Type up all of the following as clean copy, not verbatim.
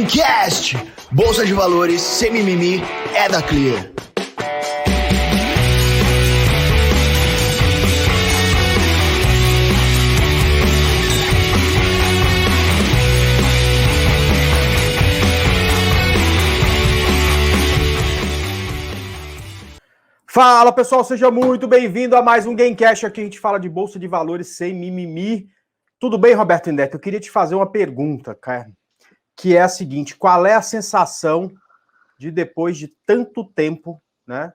Gamecast! Bolsa de valores, sem mimimi, é da Clear. Fala pessoal, seja muito bem-vindo a mais um Gamecast. Aqui a gente fala de bolsa de valores sem mimimi. Tudo bem, Roberto Neto? Eu queria te fazer uma pergunta, cara, que é a seguinte: qual é a sensação de depois de tanto tempo, né,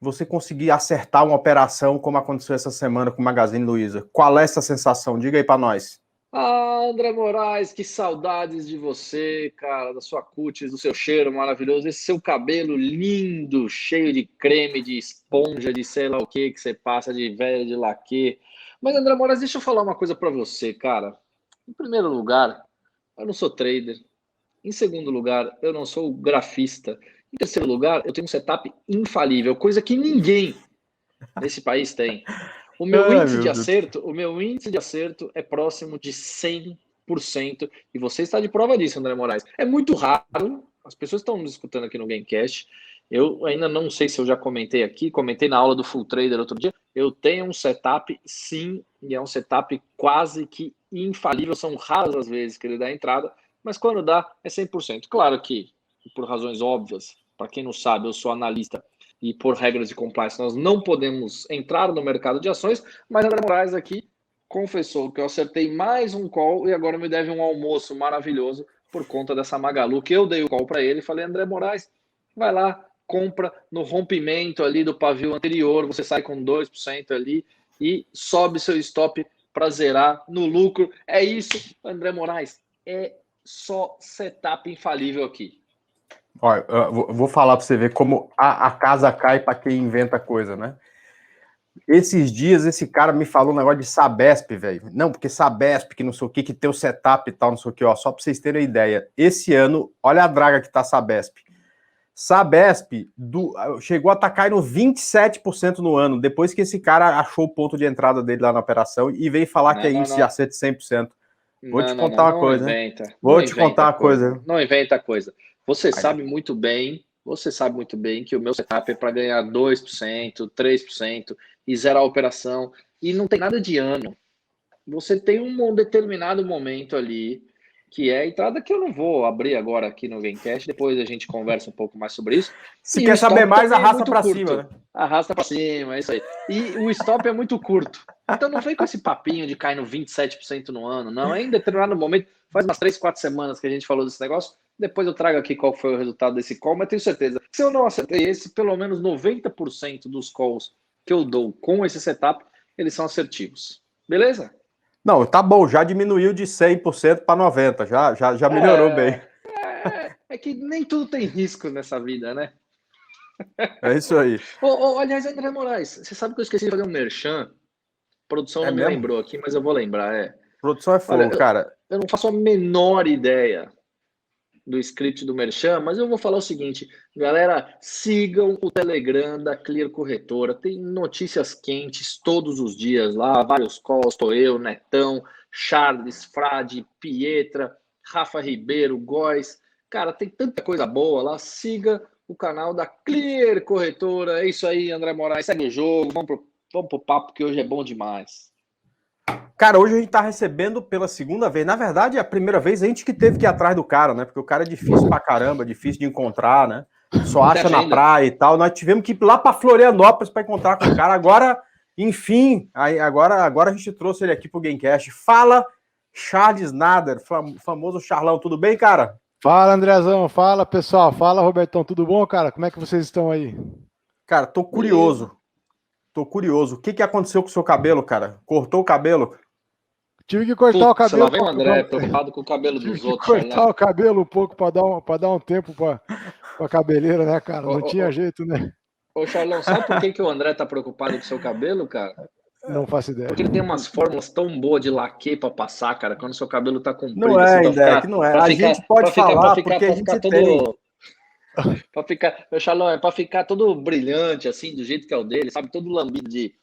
você conseguir acertar uma operação como aconteceu essa semana com o Magazine Luiza? Qual é essa sensação? Diga aí para nós. Ah, André Moraes, que saudades de você, cara, da sua cutis, do seu cheiro maravilhoso, esse seu cabelo lindo, cheio de creme, de esponja, de sei lá o que você passa, de velho, de laque. Mas, André Moraes, deixa eu falar uma coisa para você, cara. Em primeiro lugar, eu não sou trader. Em segundo lugar, eu não sou grafista. Em terceiro lugar, eu tenho um setup infalível, coisa que ninguém nesse país tem. O meu índice de acerto é próximo de 100%, e você está de prova disso, André Moraes. É muito raro, as pessoas estão nos escutando aqui no Gamecast. Eu ainda não sei se eu já comentei aqui, comentei na aula do Full Trader outro dia. Eu tenho um setup, sim, e é um setup quase que infalível. São raras as vezes que ele dá entrada, mas quando dá, é 100%. Claro que, por razões óbvias, para quem não sabe, eu sou analista e por regras de compliance nós não podemos entrar no mercado de ações, mas André Moraes aqui confessou que eu acertei mais um call e agora me deve um almoço maravilhoso por conta dessa Magalu, que eu dei o call para ele e falei: André Moraes, vai lá, compra no rompimento ali do pavio anterior, você sai com 2% ali e sobe seu stop para zerar no lucro. É isso, André Moraes, é só setup infalível aqui. Olha, eu vou falar para você ver como a casa cai para quem inventa coisa, né? Esses dias, esse cara me falou um negócio de Sabesp, velho. Não, porque Sabesp, que não sei o que tem o setup e tal, não sei o que, ó. Só para vocês terem ideia. Esse ano, olha a draga que tá Sabesp. Sabesp chegou a estar caindo 27% no ano, depois que esse cara achou o ponto de entrada dele lá na operação e veio falar que é índice de acerto de 100%. Vou te contar uma coisa. Vou te contar uma coisa. Não inventa coisa. Você sabe muito bem que o meu setup é para ganhar 2%, 3% e zerar a operação. E não tem nada de ano. Você tem um determinado momento ali, que é a entrada, que eu não vou abrir agora aqui no Gamecast, depois a gente conversa um pouco mais sobre isso. Se quer saber mais, arrasta para cima, né? Arrasta para cima, é isso aí. E o stop é muito curto. Então não vem com esse papinho de cair no 27% no ano, não. É em determinado momento, faz umas 3, 4 semanas que a gente falou desse negócio. Depois eu trago aqui qual foi o resultado desse call, mas tenho certeza que se eu não acertei esse, pelo menos 90% dos calls que eu dou com esse setup, eles são assertivos. Beleza? Não, tá bom, já diminuiu de 100% para 90%, já melhorou bem. É que nem tudo tem risco nessa vida, né? É isso aí. Aliás, André Moraes, você sabe que eu esqueci de fazer um merchan? A produção não me lembrou aqui, mas eu vou lembrar. Produção é fogo, cara. Eu não faço a menor ideia do script do merchan, mas eu vou falar o seguinte: galera, sigam o Telegram da Clear Corretora, tem notícias quentes todos os dias lá, vários calls, tô eu, Netão, Charles, Frade, Pietra, Rafa Ribeiro, Góes, cara, tem tanta coisa boa lá. Siga o canal da Clear Corretora. É isso aí, André Moraes, segue o jogo, vamos pro papo que hoje é bom demais. Cara, hoje a gente tá recebendo pela segunda vez. Na verdade, a primeira vez a gente que teve que ir atrás do cara, né? Porque o cara é difícil pra caramba, difícil de encontrar, né? Só acha na praia e tal. Nós tivemos que ir lá pra Florianópolis pra encontrar com o cara. Agora, enfim, agora a gente trouxe ele aqui pro Gamecast. Fala, Charles Nader, famoso Charlão. Tudo bem, cara? Fala, Andrezão. Fala, pessoal. Fala, Robertão. Tudo bom, cara? Como é que vocês estão aí? Cara, tô curioso. O que aconteceu com o seu cabelo, cara? Cortou o cabelo? Tive que cortar o cabelo. Lá vem o André, preocupado com o cabelo dos outros. Cortar o cabelo um pouco para dar um tempo para a cabeleira, né, cara? Não tinha jeito, né? Ô, Charlão, sabe por que o André tá preocupado com o seu cabelo, cara? Não faço ideia. Porque ele tem umas fórmulas tão boas de laque para passar, cara, quando o seu cabelo tá comprido. Não é, assim, não é. A gente pode falar porque a gente tem. Para ficar, Charlão, é para ficar todo brilhante, assim, do jeito que é o dele, sabe? Todo lambido de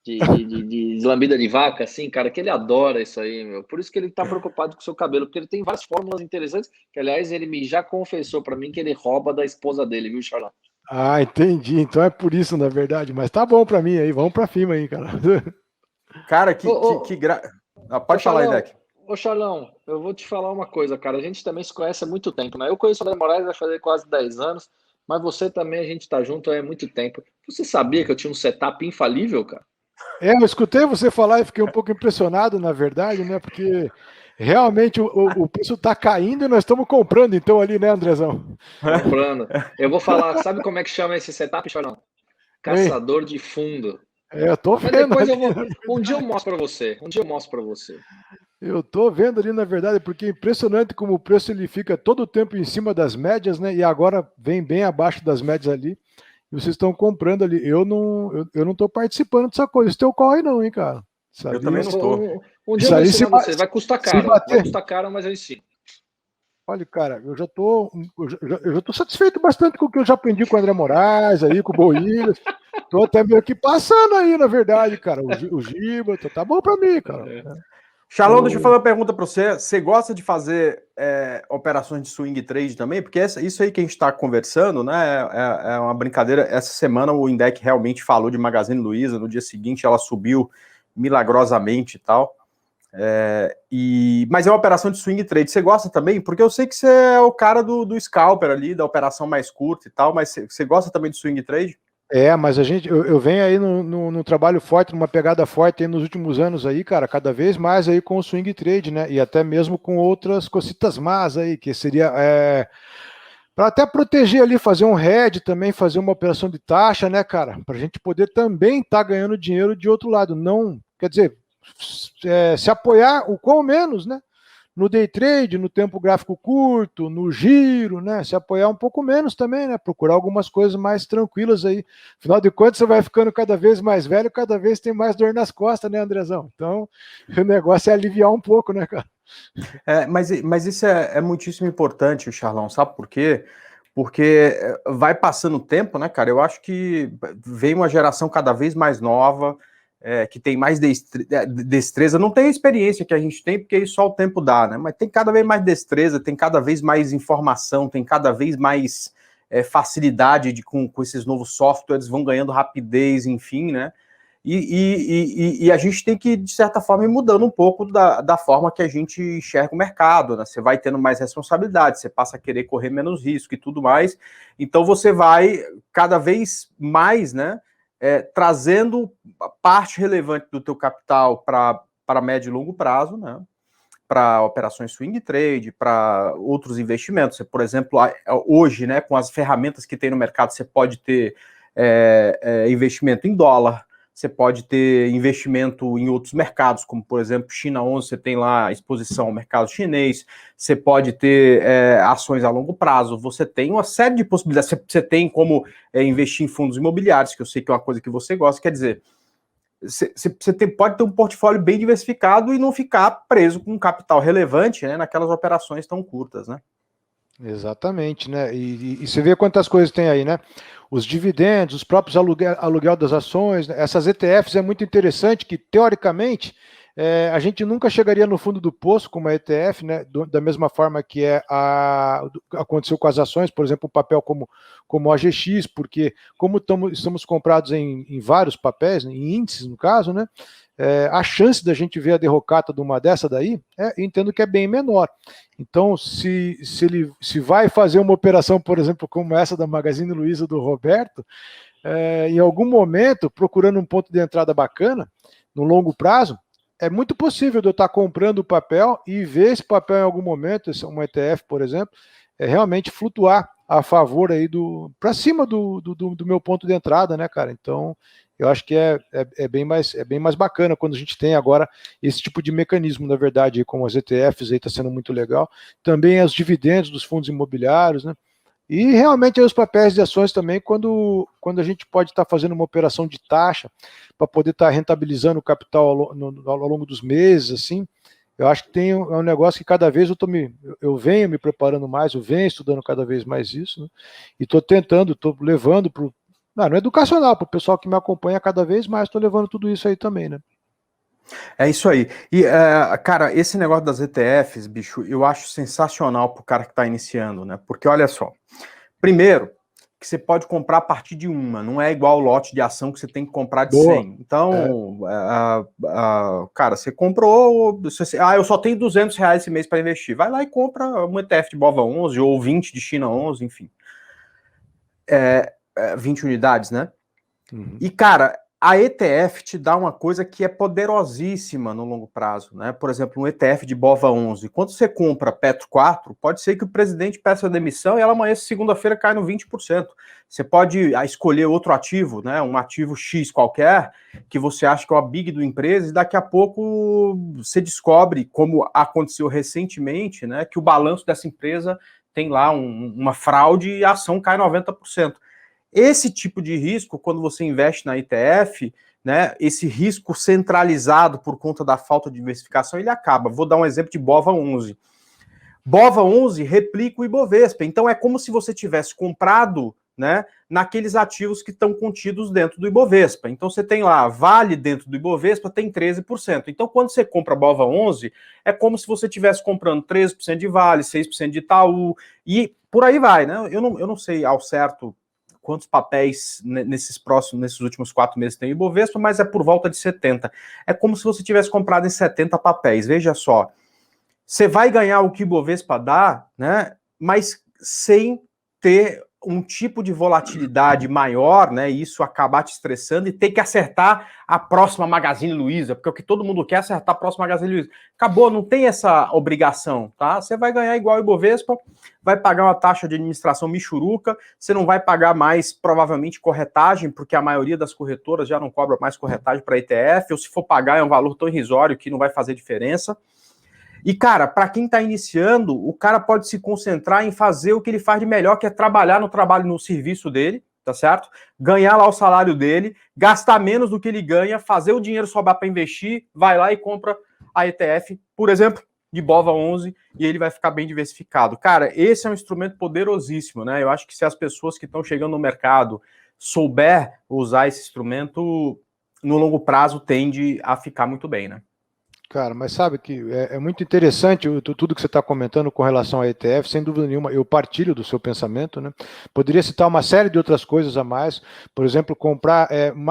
de lambida de vaca, assim, cara, que ele adora isso aí, meu. Por isso que ele tá preocupado com o seu cabelo, porque ele tem várias fórmulas interessantes, que, aliás, ele me já confessou pra mim que ele rouba da esposa dele, viu, Charlão? Ah, entendi. Então é por isso, na verdade. Mas tá bom pra mim aí. Vamos pra cima aí, cara. Cara, Ô, pode falar aí, Charlão, Deck. Charlão, eu vou te falar uma coisa, cara. A gente também se conhece há muito tempo, né? Eu conheço o André Moraes vai fazer quase 10 anos, mas você também, a gente tá junto há muito tempo. Você sabia que eu tinha um setup infalível, cara? Eu escutei você falar e fiquei um pouco impressionado, na verdade, né? Porque realmente o preço tá caindo e nós estamos comprando, então, ali, né, Andrezão? Comprando. Eu vou falar, sabe como é que chama esse setup, Charlão? Hein? Caçador de fundo. Eu tô Mas vendo depois ali, eu vou. Um dia eu mostro pra você. Um dia eu mostro pra você. eu tô vendo ali, na verdade, porque é impressionante como o preço ele fica todo o tempo em cima das médias, né? E agora vem bem abaixo das médias ali. E vocês estão comprando ali. Eu não tô participando dessa coisa. Isso teu corre não, hein, cara? Isso Eu ali, também não tô. Um dia eu isso vou aí ensinar você. Vai custar se caro. Vai bater. custar caro, mas eu ensino. Olha, cara, eu já tô satisfeito bastante com o que eu já aprendi com o André Moraes, aí, com o Boilhas. Tô até meio que passando aí, na verdade, cara. O Giba, tá bom pra mim, cara. Charlão, deixa eu fazer uma pergunta para você. Você gosta de fazer operações de swing trade também? Porque isso aí que a gente está conversando, né? É uma brincadeira. Essa semana o Indec realmente falou de Magazine Luiza. No dia seguinte ela subiu milagrosamente e tal. Mas é uma operação de swing trade. Você gosta também? Porque eu sei que você é o cara do scalper ali, da operação mais curta e tal, mas você gosta também de swing trade? Mas eu venho aí no trabalho forte, numa pegada forte aí nos últimos anos aí, cara, cada vez mais aí com o swing trade, né? E até mesmo com outras cositas más aí, que seria para até proteger ali, fazer um hedge também, fazer uma operação de taxa, né, cara? Para a gente poder também estar ganhando dinheiro de outro lado. Não, quer dizer, se apoiar o qual menos, né? No day trade, no tempo gráfico curto, no giro, né? Se apoiar um pouco menos também, né? Procurar algumas coisas mais tranquilas aí. Afinal de contas, você vai ficando cada vez mais velho, cada vez tem mais dor nas costas, né, Andrezão? Então, o negócio é aliviar um pouco, né, cara? Mas isso é muitíssimo importante, Charlão, sabe por quê? Porque vai passando o tempo, né, cara? Eu acho que vem uma geração cada vez mais nova, que tem mais destreza. Não tem a experiência que a gente tem, porque isso só o tempo dá, né? Mas tem cada vez mais destreza, tem cada vez mais informação, tem cada vez mais facilidade com esses novos softwares, vão ganhando rapidez, enfim, né? E a gente tem que, de certa forma, ir mudando um pouco da forma que a gente enxerga o mercado, né? Você vai tendo mais responsabilidade, você passa a querer correr menos risco e tudo mais. Então você vai cada vez mais, né? Trazendo parte relevante do teu capital para médio e longo prazo, né? Para operações swing trade, para outros investimentos. Você, por exemplo, hoje, né? Com as ferramentas que tem no mercado, você pode ter investimento em dólar. Você pode ter investimento em outros mercados, como, por exemplo, China 11, você tem lá exposição ao mercado chinês, você pode ter ações a longo prazo, você tem uma série de possibilidades, você tem como investir em fundos imobiliários, que eu sei que é uma coisa que você gosta, quer dizer, você pode ter um portfólio bem diversificado e não ficar preso com um capital relevante, né, naquelas operações tão curtas, né? Exatamente, né? E você vê quantas coisas tem aí, né? Os dividendos, os próprios aluguel das ações, né? Essas ETFs é muito interessante que, teoricamente, a gente nunca chegaria no fundo do poço com uma ETF, né? Da mesma forma que aconteceu com as ações, por exemplo, o papel como a AGX, porque como estamos comprados em vários papéis, em índices no caso, né? A chance da gente ver a derrocata de uma dessa daí, eu entendo que é bem menor. Então, se vai fazer uma operação, por exemplo, como essa da Magazine Luiza do Roberto, em algum momento, procurando um ponto de entrada bacana, no longo prazo, é muito possível de eu estar comprando o papel e ver esse papel em algum momento, uma ETF, por exemplo, realmente flutuar a favor aí para cima do meu ponto de entrada, né, cara? Então, eu acho que é bem mais bacana quando a gente tem agora esse tipo de mecanismo, na verdade, como as ETFs aí está sendo muito legal. Também os dividendos dos fundos imobiliários, né? E realmente aí os papéis de ações também, quando a gente pode estar fazendo uma operação de taxa para poder estar rentabilizando o capital ao longo dos meses, assim, eu acho que é um negócio que cada vez eu venho me preparando mais, eu venho estudando cada vez mais isso, né? E estou levando No educacional, para o pessoal que me acompanha cada vez mais, estou levando tudo isso aí também, né? É isso aí. E, cara, esse negócio das ETFs, bicho, eu acho sensacional pro cara que tá iniciando, né? Porque olha só, primeiro, que você pode comprar a partir de uma, não é igual o lote de ação que você tem que comprar de Boa. 100. Então, cara, você comprou, eu só tenho R$200 esse mês para investir. Vai lá e compra um ETF de BOVA11 ou 20 de China 11, enfim. 20 unidades, né? Uhum. E, cara, a ETF te dá uma coisa que é poderosíssima no longo prazo, né? Por exemplo, um ETF de BOVA11. Quando você compra Petro 4, pode ser que o presidente peça demissão e ela amanhã, segunda-feira, cai no 20%. Você pode escolher outro ativo, né? Um ativo X qualquer, que você acha que é uma big do empresa, e daqui a pouco você descobre, como aconteceu recentemente, né? Que o balanço dessa empresa tem lá uma fraude e a ação cai 90%. Esse tipo de risco, quando você investe na ETF, né, esse risco centralizado por conta da falta de diversificação, ele acaba. Vou dar um exemplo de BOVA11. BOVA11 replica o Ibovespa, então é como se você tivesse comprado, né, naqueles ativos que estão contidos dentro do Ibovespa. Então você tem lá, Vale dentro do Ibovespa tem 13%. Então quando você compra BOVA11, é como se você estivesse comprando 13% de Vale, 6% de Itaú, e por aí vai, né? Eu não sei ao certo quantos papéis nesses últimos 4 meses tem o Ibovespa, mas é por volta de 70. É como se você tivesse comprado em 70 papéis. Veja só, você vai ganhar o que o Ibovespa dá, né? Mas sem ter um tipo de volatilidade maior, né? E isso acabar te estressando e ter que acertar a próxima Magazine Luiza, porque o que todo mundo quer é acertar a próxima Magazine Luiza. Acabou, não tem essa obrigação, tá? Você vai ganhar igual o Ibovespa, vai pagar uma taxa de administração michuruca, você não vai pagar mais, provavelmente, corretagem, porque a maioria das corretoras já não cobra mais corretagem para ETF, ou se for pagar é um valor tão irrisório que não vai fazer diferença. E, cara, para quem está iniciando, o cara pode se concentrar em fazer o que ele faz de melhor, que é trabalhar no serviço dele, tá certo? Ganhar lá o salário dele, gastar menos do que ele ganha, fazer o dinheiro sobrar para investir, vai lá e compra a ETF, por exemplo, de BOVA11, e ele vai ficar bem diversificado. Cara, esse é um instrumento poderosíssimo, né? Eu acho que se as pessoas que estão chegando no mercado souber usar esse instrumento, no longo prazo tende a ficar muito bem, né? Cara, mas sabe que é muito interessante tudo que você está comentando com relação a ETF, sem dúvida nenhuma, eu partilho do seu pensamento, né? Poderia citar uma série de outras coisas a mais, por exemplo, comprar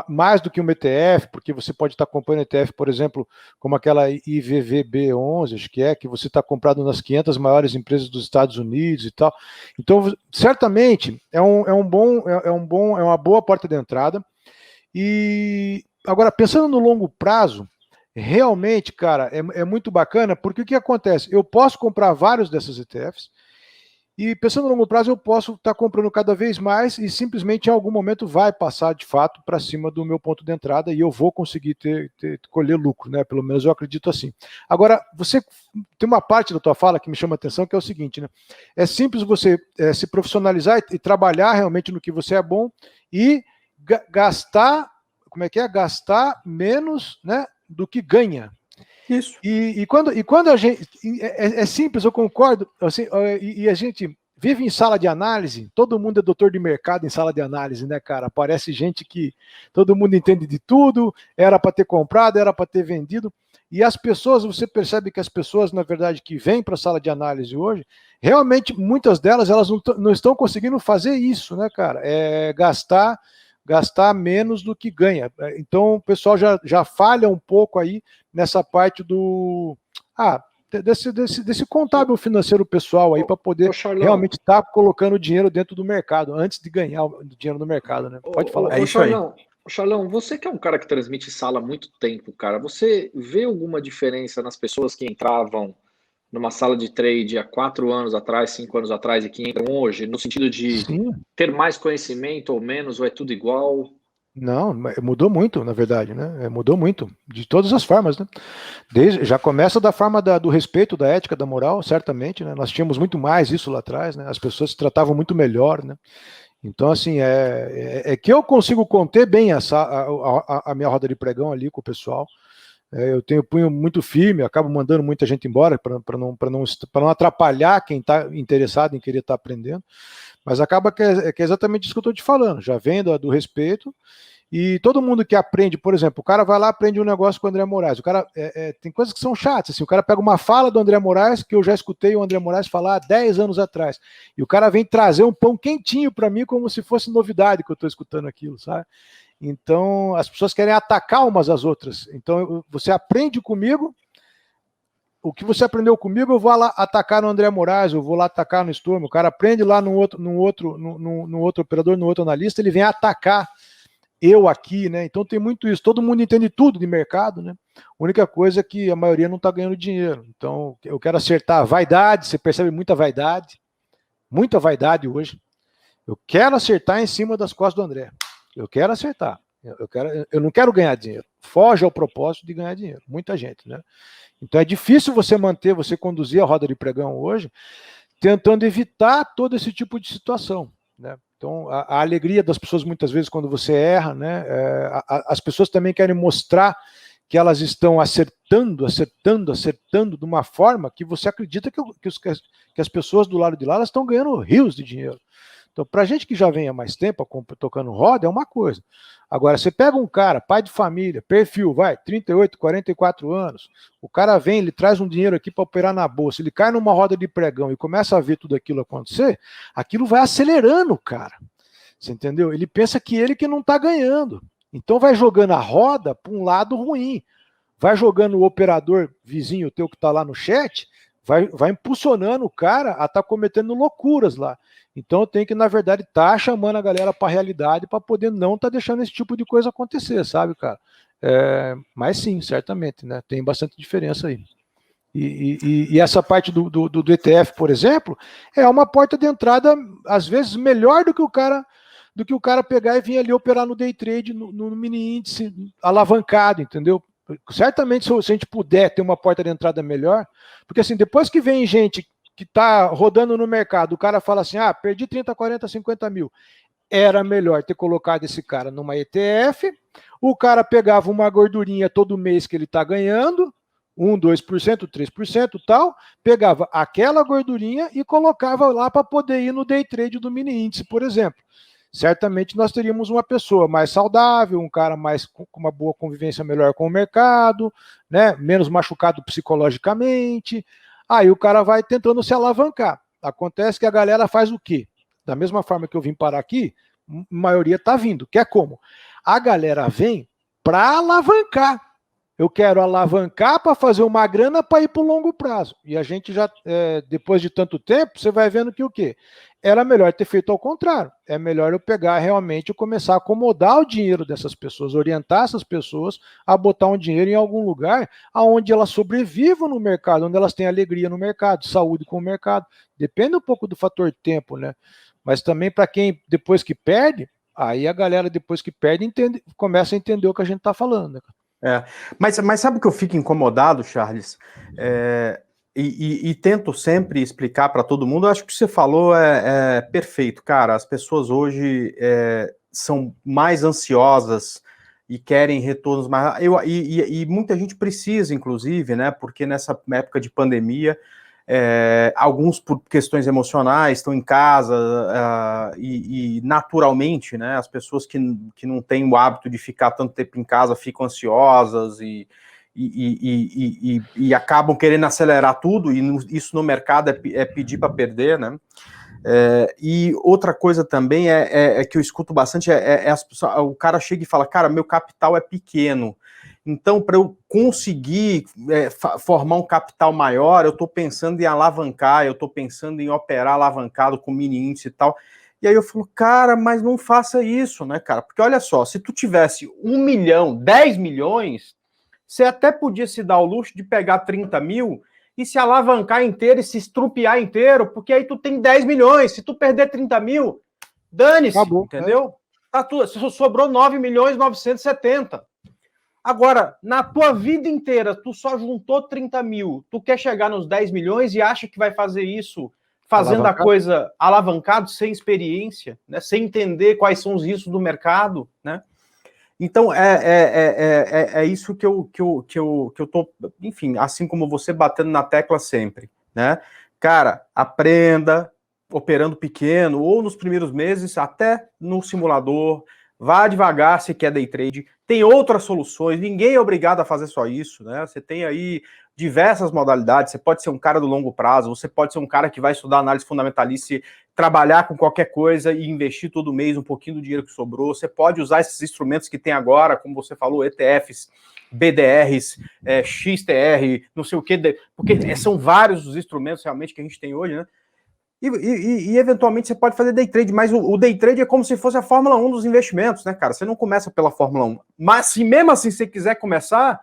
mais do que um ETF, porque você pode estar comprando ETF, por exemplo, como aquela IVVB11, acho que você está comprado nas 500 maiores empresas dos Estados Unidos e tal. Então, certamente, é uma boa porta de entrada. E agora, pensando no longo prazo, realmente, cara, é muito bacana, porque o que acontece? Eu posso comprar vários dessas ETFs, e pensando no longo prazo, eu posso estar comprando cada vez mais, e simplesmente em algum momento vai passar, de fato, para cima do meu ponto de entrada, e eu vou conseguir colher lucro, né? Pelo menos eu acredito assim. Agora, você tem uma parte da tua fala que me chama a atenção, que é o seguinte, né? É simples você se profissionalizar e trabalhar realmente no que você é bom, e gastar, gastar menos, né, do que ganha. Isso. E quando a gente... É simples, eu concordo. Assim, e a gente vive em sala de análise, todo mundo é doutor de mercado em sala de análise, né, cara? Parece gente que todo mundo entende de tudo, era para ter comprado, era para ter vendido. E as pessoas, você percebe que as pessoas, na verdade, que vêm para a sala de análise hoje, realmente, muitas delas, elas não estão conseguindo fazer isso, né, cara? Gastar menos do que ganha. Então, o pessoal já falha um pouco aí nessa parte desse contábil financeiro pessoal aí, para poder realmente estar colocando dinheiro dentro do mercado, antes de ganhar o dinheiro no mercado, né? Pode falar. É isso aí. Charlão, você que é um cara que transmite sala há muito tempo, cara, você vê alguma diferença nas pessoas que entravam numa sala de trade há 4 anos atrás, 5 anos atrás e que entram hoje, no sentido de ter mais conhecimento ou menos, ou é tudo igual? Não, mudou muito, na verdade, né? Mudou muito, de todas as formas, né? Já começa da forma do respeito, da ética, da moral, certamente, né? Nós tínhamos muito mais isso lá atrás, né? As pessoas se tratavam muito melhor, né? Então, assim, é que eu consigo conter bem a minha roda de pregão ali com o pessoal. Eu tenho punho muito firme, acabo mandando muita gente embora para não atrapalhar quem está interessado em querer estar aprendendo, mas acaba que é exatamente isso que eu estou te falando, já vem do respeito, e todo mundo que aprende, por exemplo, o cara vai lá e aprende um negócio com o André Moraes, o cara tem coisas que são chatas, assim, o cara pega uma fala do André Moraes, que eu já escutei o André Moraes falar há 10 anos atrás, e o cara vem trazer um pão quentinho para mim como se fosse novidade que eu estou escutando aquilo, sabe? Então, as pessoas querem atacar umas às outras. Então, você aprende comigo, o que você aprendeu comigo, eu vou lá atacar no André Moraes, eu vou lá atacar no Storm, o cara aprende lá no outro operador, no outro analista, ele vem atacar eu aqui, né? Então tem muito isso, todo mundo entende tudo de mercado, né? A única coisa é que a maioria não está ganhando dinheiro. Então, eu quero acertar a vaidade, você percebe muita vaidade hoje. Eu quero acertar em cima das costas do André. Eu quero acertar. Eu não quero ganhar dinheiro. Foge ao propósito de ganhar dinheiro. Muita gente, né? Então é difícil você conduzir a roda de pregão hoje, tentando evitar todo esse tipo de situação, né? Então a alegria das pessoas muitas vezes quando você erra, né? As pessoas também querem mostrar que elas estão acertando de uma forma que você acredita que as pessoas do lado de lá elas estão ganhando rios de dinheiro. Então, para gente que já vem há mais tempo tocando roda, é uma coisa. Agora, você pega um cara, pai de família, perfil, 38, 44 anos, o cara vem, ele traz um dinheiro aqui para operar na bolsa, ele cai numa roda de pregão e começa a ver tudo aquilo acontecer, aquilo vai acelerando o cara. Você entendeu? Ele pensa que ele que não está ganhando. Então, vai jogando a roda para um lado ruim. Vai jogando o operador vizinho teu que está lá no chat, vai impulsionando o cara a estar cometendo loucuras lá. Então eu tenho que, na verdade, estar chamando a galera para a realidade para poder não estar deixando esse tipo de coisa acontecer, sabe, cara? Mas sim, certamente, né? Tem bastante diferença aí. E essa parte do ETF, por exemplo, é uma porta de entrada, às vezes, melhor do que o cara pegar e vir ali operar no day trade, no mini índice alavancado, entendeu? Certamente, se a gente puder ter uma porta de entrada melhor, porque assim, depois que vem gente que está rodando no mercado, o cara fala assim, perdi 30, 40, 50 mil, era melhor ter colocado esse cara numa ETF, o cara pegava uma gordurinha todo mês que ele está ganhando, 1%, 2%, 3% e tal, pegava aquela gordurinha e colocava lá para poder ir no day trade do mini índice, por exemplo. Certamente nós teríamos uma pessoa mais saudável, um cara mais com uma boa convivência melhor com o mercado, né, menos machucado psicologicamente. Aí o cara vai tentando se alavancar. Acontece que a galera faz o quê? Da mesma forma que eu vim parar aqui, a maioria está vindo. Que é como? A galera vem para alavancar. Eu quero alavancar para fazer uma grana para ir para o longo prazo. E a gente já, depois de tanto tempo, você vai vendo que o quê? Era melhor ter feito ao contrário. É melhor eu pegar realmente e começar a acomodar o dinheiro dessas pessoas, orientar essas pessoas a botar um dinheiro em algum lugar onde elas sobrevivam no mercado, onde elas tenham alegria no mercado, saúde com o mercado. Depende um pouco do fator tempo, né? Mas também para quem, depois que perde, aí a galera, depois que perde, começa a entender o que a gente está falando, né? Mas sabe o que eu fico incomodado, Charles? E tento sempre explicar para todo mundo, eu acho que o que você falou é perfeito, cara. As pessoas hoje são mais ansiosas e querem retornos mais... E muita gente precisa, inclusive, né? Porque nessa época de pandemia, alguns por questões emocionais estão em casa e naturalmente, né, as pessoas que não têm o hábito de ficar tanto tempo em casa ficam ansiosas e acabam querendo acelerar tudo, e isso no mercado é pedir para perder, né? E outra coisa também que eu escuto bastante as pessoas, o cara chega e fala, cara, meu capital é pequeno, então para eu conseguir formar um capital maior, eu estou pensando em alavancar, eu estou pensando em operar alavancado com mini índice e tal. E aí eu falo, cara, mas não faça isso, né, cara? Porque olha só, se tu tivesse 1 milhão, 10 milhões, você até podia se dar o luxo de pegar 30 mil e se alavancar inteiro e se estrupiar inteiro, porque aí tu tem 10 milhões. Se tu perder 30 mil, dane-se, entendeu? Tá tudo, sobrou 9 milhões 970. Agora, na tua vida inteira, tu só juntou 30 mil, tu quer chegar nos 10 milhões e acha que vai fazer isso fazendo a coisa alavancado, sem experiência, né? Sem entender quais são os riscos do mercado, né? Então, é isso que eu tô, enfim, assim como você, batendo na tecla sempre, né? Cara, aprenda operando pequeno, ou nos primeiros meses, até no simulador, vá devagar se quer day trade. Tem outras soluções, ninguém é obrigado a fazer só isso, né? Você tem aí diversas modalidades, você pode ser um cara do longo prazo, você pode ser um cara que vai estudar análise fundamentalista e trabalhar com qualquer coisa e investir todo mês um pouquinho do dinheiro que sobrou. Você pode usar esses instrumentos que tem agora, como você falou, ETFs, BDRs, XTR, não sei o que, porque são vários os instrumentos realmente que a gente tem hoje, né? E eventualmente você pode fazer day trade, mas o day trade é como se fosse a Fórmula 1 dos investimentos, né, cara? Você não começa pela Fórmula 1. Mas se mesmo assim você quiser começar,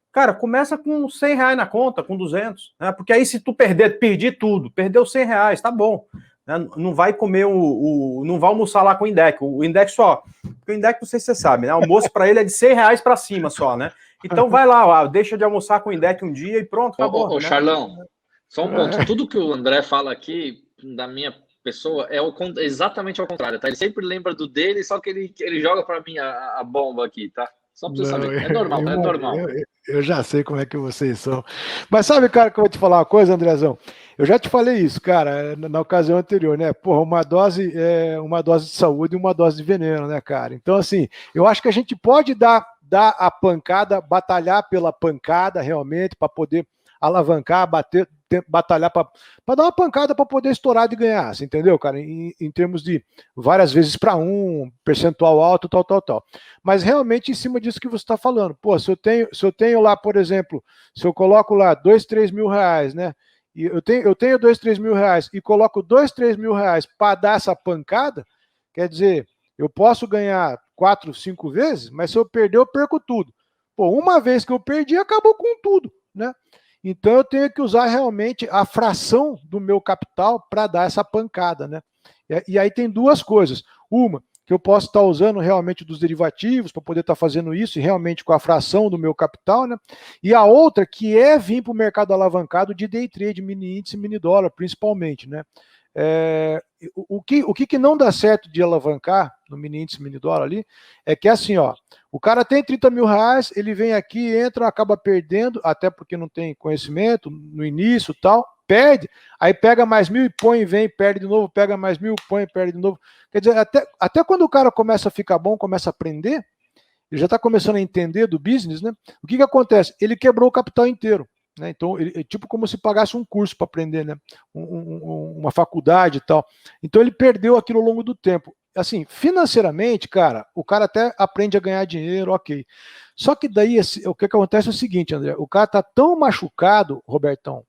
cara, começa com R$100 na conta, com 200, né? Porque aí se tu perder tudo, perdeu R$100, tá bom. Né? Não vai comer não vai almoçar lá com o Index. O Index só, porque o Index não sei se você sabe, né? O almoço para ele é de R$100 para cima só, né? Então vai lá, deixa de almoçar com o Index um dia e pronto, acabou. Ô, né? Charlão, só um ponto. Tudo que o André fala aqui, da minha pessoa, é exatamente ao contrário, tá? Ele sempre lembra do dele, só que ele joga para mim a bomba aqui, tá? Só para você saber. É normal, é normal. Eu já sei como é que vocês são. Mas sabe, cara, que eu vou te falar uma coisa, Andrezão? Eu já te falei isso, cara, na ocasião anterior, né? Porra, uma dose de saúde e uma dose de veneno, né, cara? Então, assim, eu acho que a gente pode dar a pancada, batalhar pela pancada realmente, para poder alavancar, batalhar para dar uma pancada para poder estourar de ganhar, você entendeu, cara? Em termos de várias vezes para percentual alto, tal. Mas realmente em cima disso que você está falando. Pô, se eu tenho lá, por exemplo, se eu coloco lá 2, 3 mil reais, né? E eu tenho 2, 3 mil reais e coloco 2, 3 mil reais para dar essa pancada, quer dizer, eu posso ganhar 4, 5 vezes, mas se eu perder, eu perco tudo. Pô, uma vez que eu perdi, acabou com tudo, né? Então eu tenho que usar realmente a fração do meu capital para dar essa pancada, né? E aí tem duas coisas. Uma, que eu posso estar usando realmente dos derivativos para poder estar fazendo isso, e realmente com a fração do meu capital, né? E a outra, que é vir para o mercado alavancado de day trade, mini índice, mini dólar, principalmente, né? O que não dá certo de alavancar no mini índice, mini dólar ali, é que assim, ó, o cara tem 30 mil reais, ele vem aqui, entra, acaba perdendo, até porque não tem conhecimento no início e tal, perde, aí pega mais 1.000 e põe, vem, perde de novo, pega mais 1.000, põe, perde de novo. Quer dizer, até quando o cara começa a ficar bom, começa a aprender, ele já está começando a entender do business, né? O que acontece? Ele quebrou o capital inteiro. Né? Então, é tipo como se pagasse um curso para aprender, né? Uma faculdade e tal. Então, ele perdeu aquilo ao longo do tempo. Assim, financeiramente, cara, o cara até aprende a ganhar dinheiro, ok. Só que daí, o que acontece é o seguinte, André, o cara tá tão machucado, Robertão,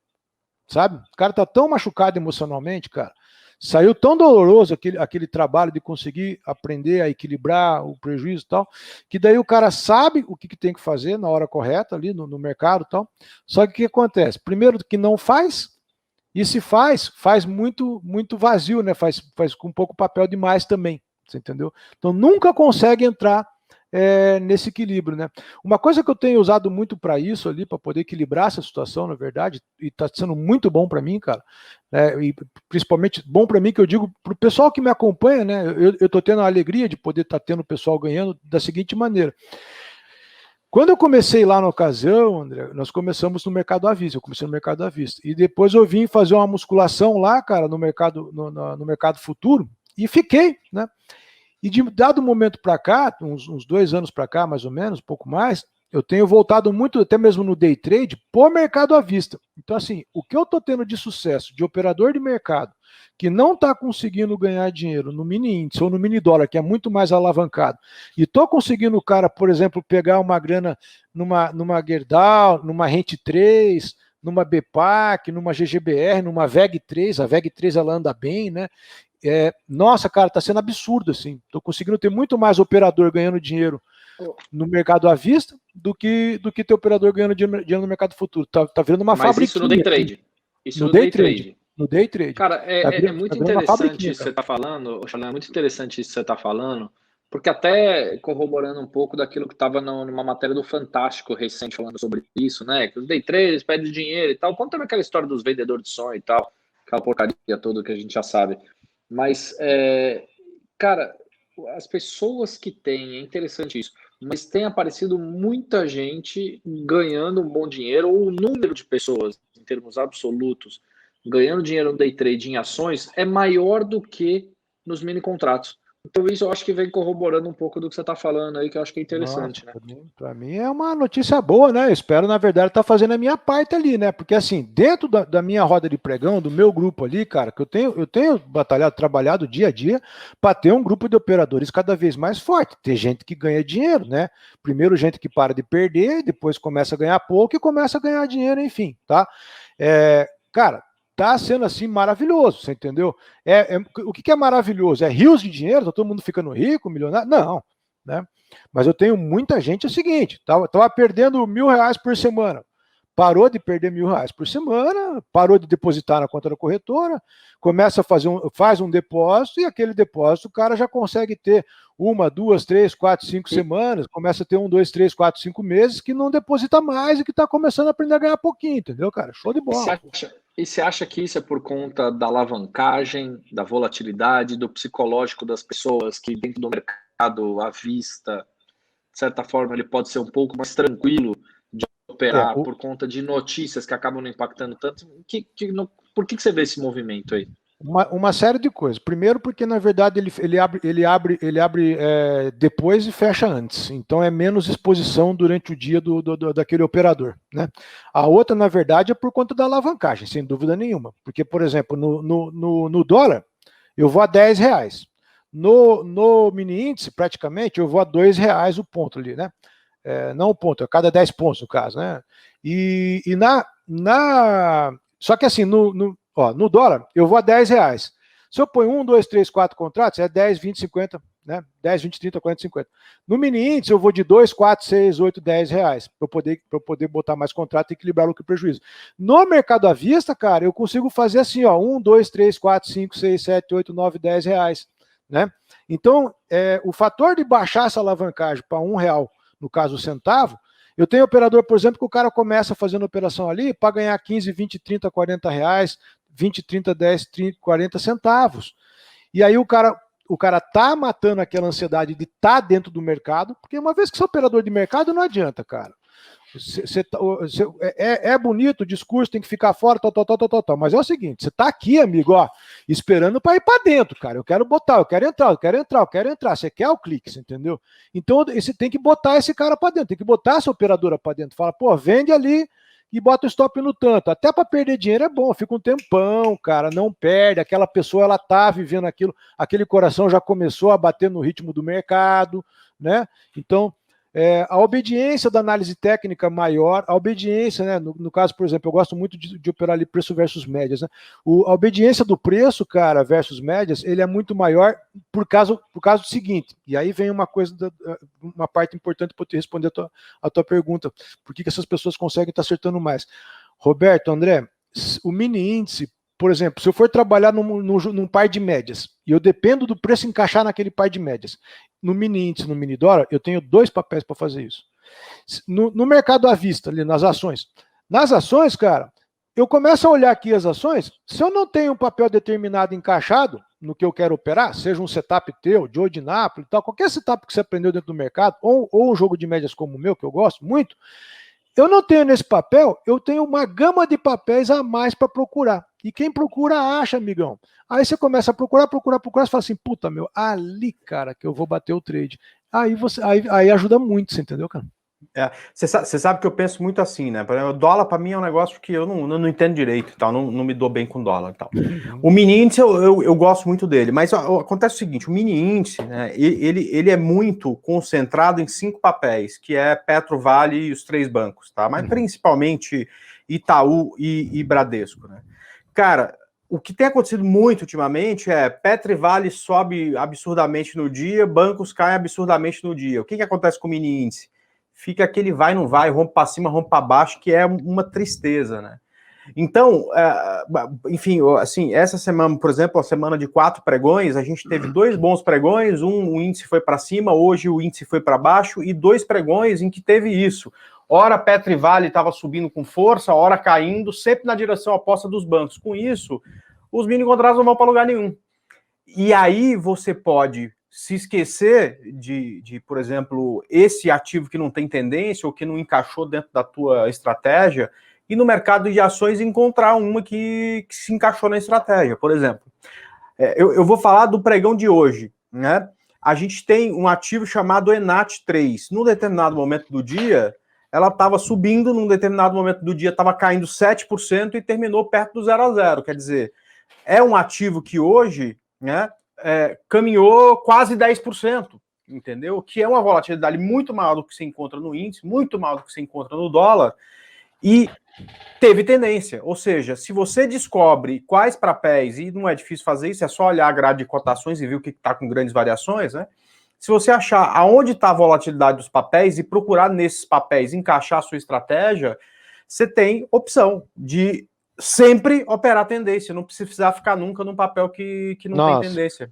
sabe? O cara tá tão machucado emocionalmente, cara, saiu tão doloroso aquele trabalho de conseguir aprender a equilibrar o prejuízo e tal, que daí o cara sabe o que tem que fazer na hora correta ali no mercado e tal. Só que o que acontece? Primeiro que não faz, e se faz muito vazio, né? Faz com um pouco papel demais também, você entendeu? Então nunca consegue entrar nesse equilíbrio, né? Uma coisa que eu tenho usado muito para isso ali, para poder equilibrar essa situação, na verdade, e está sendo muito bom para mim, cara, e principalmente bom para mim, que eu digo para o pessoal que me acompanha, né? Eu estou tendo a alegria de poder estar tendo o pessoal ganhando da seguinte maneira. Quando eu comecei lá na ocasião, André, nós começamos no mercado à vista, eu comecei no mercado à vista, e depois eu vim fazer uma musculação lá, cara, no mercado futuro, e fiquei, né? E de dado momento para cá, uns 2 anos para cá, mais ou menos, um pouco mais, eu tenho voltado muito, até mesmo no day trade, por mercado à vista. Então, assim, o que eu estou tendo de sucesso de operador de mercado que não está conseguindo ganhar dinheiro no mini índice ou no mini dólar, que é muito mais alavancado, e estou conseguindo o cara, por exemplo, pegar uma grana numa Gerdau, numa Rente 3, numa BPAC, numa GGBR, numa VEG 3, a VEG 3 ela anda bem, né? Nossa, cara, tá sendo absurdo, assim. Tô conseguindo ter muito mais operador ganhando dinheiro no mercado à vista do que ter operador ganhando dinheiro no mercado futuro. Tá virando uma fábrica. Mas isso no day trade. Isso no day trade. No day trade. Cara, é muito interessante isso que você está falando, Xalã, é muito interessante isso que você está falando, porque até corroborando um pouco daquilo que estava numa matéria do Fantástico recente falando sobre isso, né? Que os day traders pedem dinheiro e tal. Conta aquela história dos vendedores de sonho e tal, aquela porcaria toda que a gente já sabe. Mas, cara, as pessoas que têm, é interessante isso, mas tem aparecido muita gente ganhando um bom dinheiro, ou o número de pessoas, em termos absolutos, ganhando dinheiro no day trade em ações é maior do que nos mini contratos. Então isso eu acho que vem corroborando um pouco do que você está falando aí, que eu acho que é interessante, Nossa, né? para mim é uma notícia boa, né? Eu espero, na verdade, estar fazendo a minha parte ali, né? Porque assim, dentro da minha roda de pregão, do meu grupo ali, cara, que eu tenho batalhado, trabalhado dia a dia para ter um grupo de operadores cada vez mais forte. Ter gente que ganha dinheiro, né? Primeiro gente que para de perder, depois começa a ganhar pouco e começa a ganhar dinheiro, enfim, tá? Cara, tá sendo assim maravilhoso, você entendeu? O que é maravilhoso? É rios de dinheiro? Tá todo mundo ficando rico, milionário? Não, né? Mas eu tenho muita gente, é o seguinte, tava perdendo R$1.000 por semana, parou de perder R$1.000 por semana, parou de depositar na conta da corretora, começa a faz um depósito, e aquele depósito o cara já consegue ter 1, 2, 3, 4, 5 semanas, começa a ter 1, 2, 3, 4, 5 meses que não deposita mais e que está começando a aprender a ganhar pouquinho, entendeu, cara? Show de bola. E você acha que isso é por conta da alavancagem, da volatilidade, do psicológico das pessoas que dentro do mercado à vista, de certa forma, ele pode ser um pouco mais tranquilo de operar por conta de notícias que acabam não impactando tanto? Por que você vê esse movimento aí? Uma série de coisas. Primeiro, porque na verdade ele abre depois e fecha antes. Então é menos exposição durante o dia daquele operador, né? A outra, na verdade, é por conta da alavancagem, sem dúvida nenhuma. Porque, por exemplo, no dólar, eu vou a R$10. No mini índice, praticamente, eu vou a R$2 o ponto ali, né? Não o ponto, a cada 10 pontos, no caso, né? Só que assim, no dólar, eu vou a R$10. Se eu ponho 1, 2, 3, 4 contratos, é 10, 20, 50, né? 10, 20, 30, 40, 50. No mini índice, eu vou de 2, 4, 6, 8, R$10, para eu poder botar mais contrato e equilibrar o lucro e prejuízo. No mercado à vista, cara, eu consigo fazer assim, ó, 1, 2, 3, 4, 5, 6, 7, 8, 9, R$10, né? Então, o fator de baixar essa alavancagem para R$1, no caso o centavo, eu tenho operador, por exemplo, que o cara começa fazendo operação ali para ganhar 15, 20, 30, R$40, 20, 30, 10, 30, 40 centavos. E aí o cara tá matando aquela ansiedade de estar dentro do mercado, porque uma vez que você é operador de mercado, não adianta, cara. É bonito o discurso, tem que ficar fora, tal. Mas é o seguinte, você tá aqui, amigo, ó, esperando para ir para dentro, cara. Eu quero botar, eu quero entrar. Você quer o clique, você entendeu? Então você tem que botar esse cara para dentro, tem que botar essa operadora para dentro. Fala, pô, vende ali e bota o stop no tanto. Até para perder dinheiro é bom, fica um tempão, cara, não perde. Aquela pessoa, ela tá vivendo aquilo, aquele coração já começou a bater no ritmo do mercado, né? Então, a obediência da análise técnica maior, a obediência, né, no caso, por exemplo, eu gosto muito de operar ali preço versus médias, né? A obediência do preço, cara, versus médias, ele é muito maior por causa do seguinte, e aí vem uma parte importante para eu te responder a tua pergunta, por que essas pessoas conseguem estar acertando mais? Roberto, André, o mini índice, por exemplo, se eu for trabalhar num par de médias, e eu dependo do preço encaixar naquele par de médias, no mini índice, no mini dólar, eu tenho 2 papéis para fazer isso. No mercado à vista, ali nas ações. Nas ações, cara, eu começo a olhar aqui as ações, se eu não tenho um papel determinado encaixado no que eu quero operar, seja um setup teu, Joe de Nápoles, tal, qualquer setup que você aprendeu dentro do mercado, ou um jogo de médias como o meu, que eu gosto muito, eu não tenho nesse papel, eu tenho uma gama de papéis a mais para procurar. E quem procura, acha, amigão. Aí você começa a procurar, você fala assim, puta, meu, ali, cara, que eu vou bater o trade. Aí ajuda muito, você entendeu, cara? Você sabe que eu penso muito assim, né? Por exemplo, o dólar para mim é um negócio que eu não entendo direito e tal, não me dou bem com dólar e tal. O mini índice eu gosto muito dele, mas acontece o seguinte, o mini índice, né, ele é muito concentrado em 5 papéis, que é Petro, Vale e os 3 bancos, tá? Mas principalmente Itaú e Bradesco, né? Cara, o que tem acontecido muito ultimamente é Petro e Vale sobe absurdamente no dia, bancos caem absurdamente no dia. O que acontece com o mini índice? Fica aquele vai, não vai, rompe para cima, rompe para baixo, que é uma tristeza, né? Então, enfim, assim, essa semana, por exemplo, a semana de 4 pregões, a gente teve 2 bons pregões, o índice foi para cima, hoje o índice foi para baixo, e 2 pregões em que teve isso. Ora Petro e Vale estava subindo com força, ora caindo, sempre na direção oposta dos bancos. Com isso, os mini contratos não vão para lugar nenhum. E aí você pode se esquecer por exemplo, esse ativo que não tem tendência ou que não encaixou dentro da tua estratégia e no mercado de ações encontrar uma que se encaixou na estratégia. Por exemplo, eu vou falar do pregão de hoje, né? A gente tem um ativo chamado Enat3. Num determinado momento do dia, ela estava subindo, num determinado momento do dia estava caindo 7% e terminou perto do 0 a 0. Quer dizer, é um ativo que hoje, né, caminhou quase 10%, entendeu? Que é uma volatilidade muito maior do que se encontra no índice, muito maior do que se encontra no dólar, e teve tendência. Ou seja, se você descobre quais papéis, e não é difícil fazer isso, é só olhar a grade de cotações e ver o que está com grandes variações, né? Se você achar aonde está a volatilidade dos papéis e procurar nesses papéis encaixar a sua estratégia, você tem opção de sempre operar tendência, não precisa ficar nunca num papel que não tem tendência.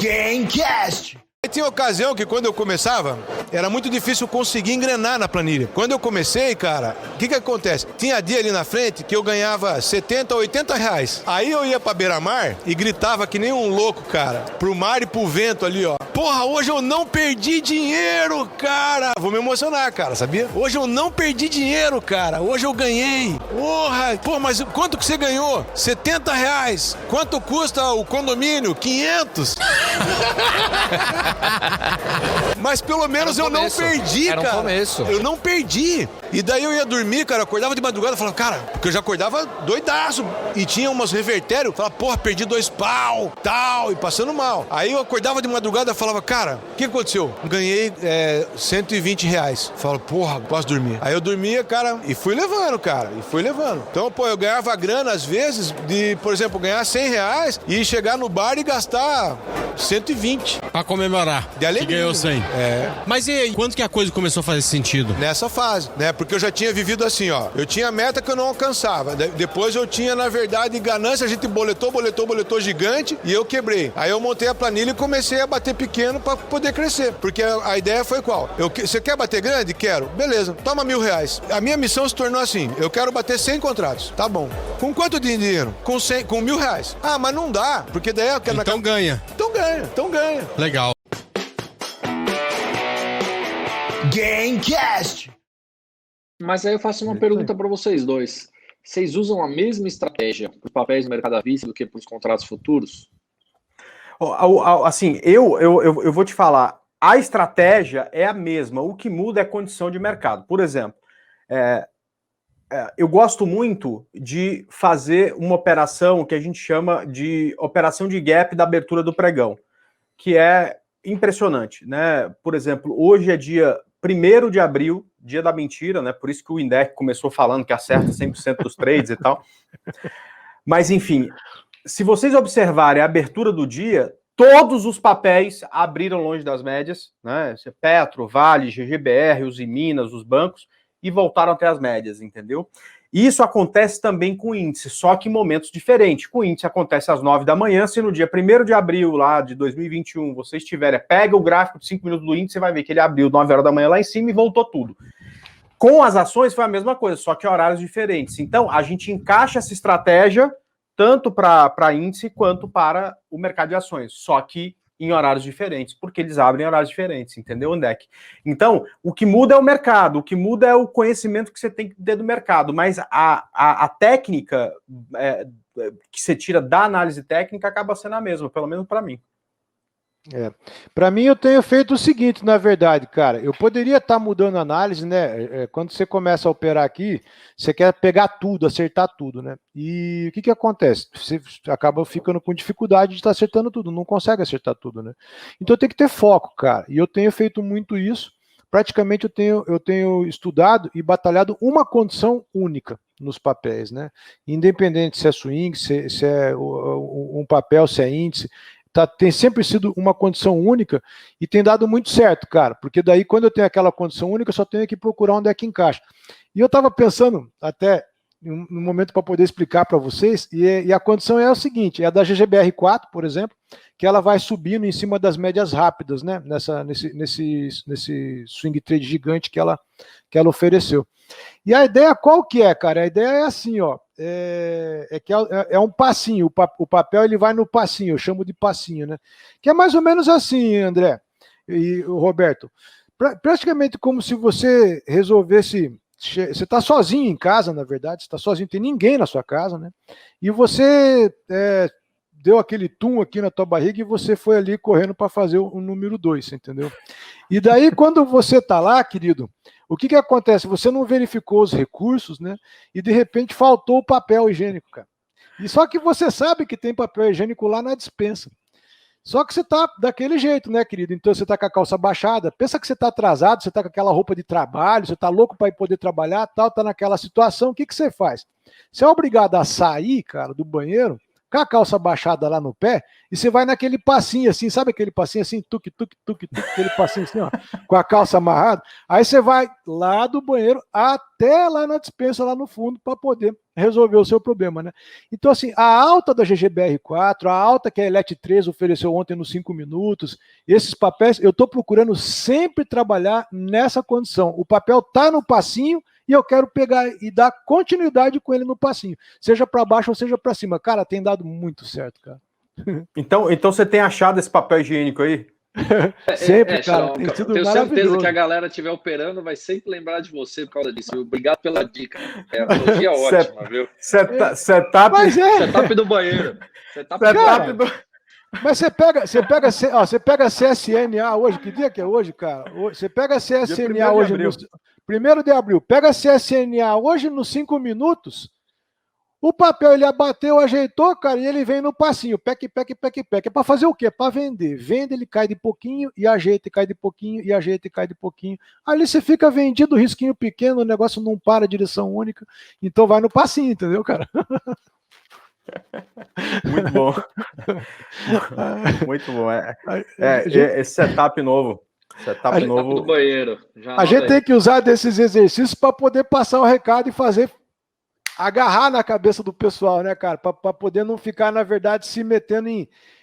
Gamecast! Tinha ocasião que quando eu começava, era muito difícil conseguir engrenar na planilha. Quando eu comecei, cara, o que acontece? Tinha dia ali na frente que eu ganhava 70, 80 reais. Aí eu ia pra beira-mar e gritava que nem um louco, cara, pro mar e pro vento ali, ó. Porra, hoje eu não perdi dinheiro, cara. Vou me emocionar, cara, sabia? Hoje eu não perdi dinheiro, cara. Hoje eu ganhei. Porra, pô, mas quanto que você ganhou? 70 reais. Quanto custa o condomínio? 500. Mas pelo menos eu não perdi, cara. Era um começo. Eu não perdi. E daí eu ia dormir, cara, acordava de madrugada e falava, cara, porque eu já acordava doidaço. E tinha umas revertérios, falava, porra, perdi 2 pau, tal, e passando mal. Aí eu acordava de madrugada e falava, cara, o que aconteceu? Ganhei 120 reais. Falava, porra, posso dormir. Aí eu dormia, cara, e fui levando, cara, e fui levando. Então, pô, eu ganhava grana, às vezes, de, por exemplo, ganhar 100 reais e chegar no bar e gastar 120. Pra comemorar. De alegria. Que ganhou 100. Mas e aí, quando que a coisa começou a fazer sentido? Nessa fase, né? Porque eu já tinha vivido assim, ó. Eu tinha meta que eu não alcançava. Depois eu tinha, na verdade, ganância. A gente boletou gigante e eu quebrei. Aí eu montei a planilha e comecei a bater pequeno pra poder crescer. Porque a ideia foi qual? Você quer bater grande? Quero. Beleza, toma 1.000 reais. A minha missão se tornou assim. Eu quero bater 100 contratos. Tá bom. Com quanto de dinheiro? Com 1.000 reais. Ah, mas não dá. Porque daí eu quero... Então ganha. Então ganha. Legal. Gamecast! Mas aí eu faço uma pergunta para vocês dois. Vocês usam a mesma estratégia para os papéis no mercado à vista do que para os contratos futuros? Assim, eu vou te falar, a estratégia é a mesma, o que muda é a condição de mercado. Por exemplo, eu gosto muito de fazer uma operação que a gente chama de operação de gap da abertura do pregão, que é impressionante, né? Por exemplo, hoje é dia 1º de abril, dia da mentira, né? Por isso que o Indec começou falando que acerta 100% dos trades e tal. Mas, enfim, se vocês observarem a abertura do dia, todos os papéis abriram longe das médias, né? Petro, Vale, GGBR, os Minas, os bancos, e voltaram até as médias, entendeu? Isso acontece também com o índice, só que em momentos diferentes. Com o índice acontece às 9 da manhã, se no dia 1º de abril lá de 2021 vocês tiverem, pega o gráfico de 5 minutos do índice, você vai ver que ele abriu 9 horas da manhã lá em cima e voltou tudo. Com as ações foi a mesma coisa, só que horários diferentes. Então, a gente encaixa essa estratégia tanto para índice quanto para o mercado de ações, só que em horários diferentes, porque eles abrem em horários diferentes, entendeu, Andec? Então, o que muda é o mercado, o que muda é o conhecimento que você tem que ter do mercado, mas a técnica que você tira da análise técnica acaba sendo a mesma, pelo menos para mim. Para mim, eu tenho feito o seguinte, na verdade, cara, eu poderia estar mudando a análise, né? Quando você começa a operar aqui, você quer pegar tudo, acertar tudo, né? E o que acontece? Você acaba ficando com dificuldade de estar acertando tudo, não consegue acertar tudo, né? Então tem que ter foco, cara, e eu tenho feito muito isso. Praticamente eu tenho estudado e batalhado uma condição única nos papéis, né? Independente se é swing, se é um papel, se é índice, tem sempre sido uma condição única e tem dado muito certo, cara, porque daí quando eu tenho aquela condição única, eu só tenho que procurar onde é que encaixa. E eu estava pensando até no momento para poder explicar para vocês, e a condição é o seguinte, é a da GGBR4, por exemplo, que ela vai subindo em cima das médias rápidas, né, nesse swing trade gigante que ela ofereceu. E a ideia qual que é, cara? A ideia é assim, ó, que é um passinho, o papel ele vai no passinho, eu chamo de passinho, né? Que é mais ou menos assim, André e o Roberto, praticamente como se você resolvesse, você está sozinho em casa, na verdade, você está sozinho, tem ninguém na sua casa, né? E você deu aquele tum aqui na tua barriga e você foi ali correndo para fazer o número 2, entendeu? E daí, quando você está lá, querido, o que acontece? Você não verificou os recursos, né? E de repente faltou o papel higiênico, cara. E só que você sabe que tem papel higiênico lá na despensa. Só que você tá daquele jeito, né, querido? Então você tá com a calça baixada, pensa que você tá atrasado, você tá com aquela roupa de trabalho, você tá louco para poder trabalhar, tal, tá naquela situação, o que você faz? Você é obrigado a sair, cara, do banheiro, com a calça baixada lá no pé, e você vai naquele passinho assim, sabe aquele passinho assim, tuque, tuque, tuque, tuque, aquele passinho assim, ó, com a calça amarrada, aí você vai lá do banheiro até lá na despensa, lá no fundo, para poder resolver o seu problema, né? Então, assim, a alta da GGBR4, a alta que a Elite 3 ofereceu ontem nos 5 minutos, esses papéis, eu estou procurando sempre trabalhar nessa condição. O papel tá no passinho, e eu quero pegar e dar continuidade com ele no passinho, seja para baixo ou seja para cima. Cara, tem dado muito certo, cara. Então você tem achado esse papel higiênico aí? Sempre, cara. Tem sido tenho certeza que a galera estiver operando vai sempre lembrar de você por causa disso. Obrigado pela dica. É uma analogia ótima, viu? Setup do banheiro. Setup do... Mas você pega CSNA hoje, que dia que é hoje, cara? Você pega CSNA hoje, 1º de abril, pega CSNA hoje nos 5 minutos, o papel ele abateu, ajeitou, cara, e ele vem no passinho, pec. É para fazer o quê? Para vender. Vende, ele cai de pouquinho, e ajeita, e cai de pouquinho, e ajeita, e cai de pouquinho. Ali você fica vendido, risquinho pequeno, o negócio não para, direção única, então vai no passinho, entendeu, cara? Muito bom. Muito bom. Esse setup novo. Setup novo do banheiro. A gente tem que usar desses exercícios para poder passar o recado e fazer agarrar na cabeça do pessoal, né, cara? Para poder não ficar, na verdade, se metendo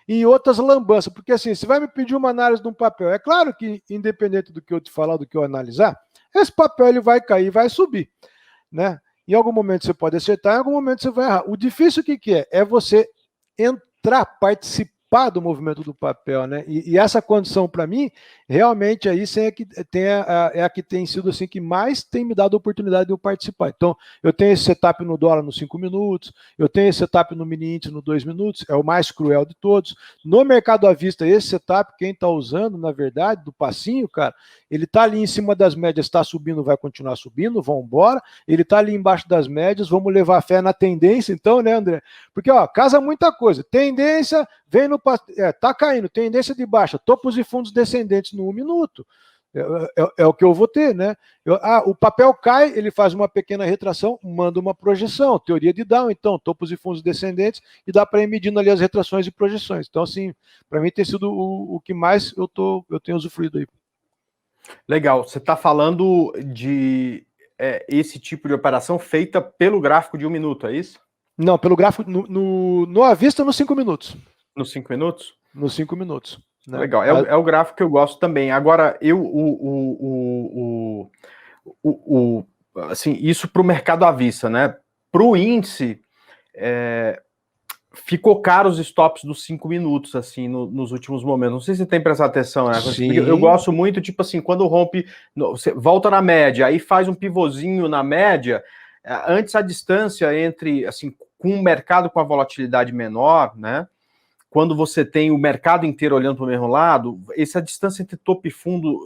em outras lambanças. Porque assim, você vai me pedir uma análise de um papel. É claro que, independente do que eu te falar, do que eu analisar, esse papel ele vai cair, vai subir, né? Em algum momento você pode acertar, em algum momento você vai errar. O difícil o que é? É você entrar, participar do movimento do papel, né? E essa condição, para mim, realmente aí é a que tem sido assim que mais tem me dado a oportunidade de eu participar. Então, eu tenho esse setup no dólar nos 5 minutos, eu tenho esse setup no mini índice no 2 minutos, é o mais cruel de todos. No mercado à vista, esse setup, quem está usando, na verdade, do passinho, cara, ele está ali em cima das médias, está subindo, vai continuar subindo, vamos embora. Ele está ali embaixo das médias, vamos levar fé na tendência, então, né, André? Porque, ó, casa muita coisa. Tendência, vem no... tá caindo, tendência de baixa, topos e fundos descendentes no 1 minuto. É o que eu vou ter, né? O papel cai, ele faz uma pequena retração, manda uma projeção, teoria de Dow, então, topos e fundos descendentes, e dá para ir medindo ali as retrações e projeções. Então, assim, para mim tem sido o que mais eu tenho usufruído aí. Legal, você está falando de esse tipo de operação feita pelo gráfico de 1 minuto, é isso? Não, pelo gráfico, no à vista, nos 5 minutos. Nos 5 minutos? Nos 5 minutos. Né? Legal, é o gráfico que eu gosto também. Agora, assim, isso para o mercado à vista, né? Para o índice, ficou caro os stops dos 5 minutos, assim, nos últimos momentos. Não sei se você tem prestado atenção, né? Eu gosto muito, tipo assim, quando rompe, você volta na média, aí faz um pivôzinho na média, antes a distância entre, assim, com o mercado com a volatilidade menor, né? Quando você tem o mercado inteiro olhando para o mesmo lado, essa distância entre topo e fundo,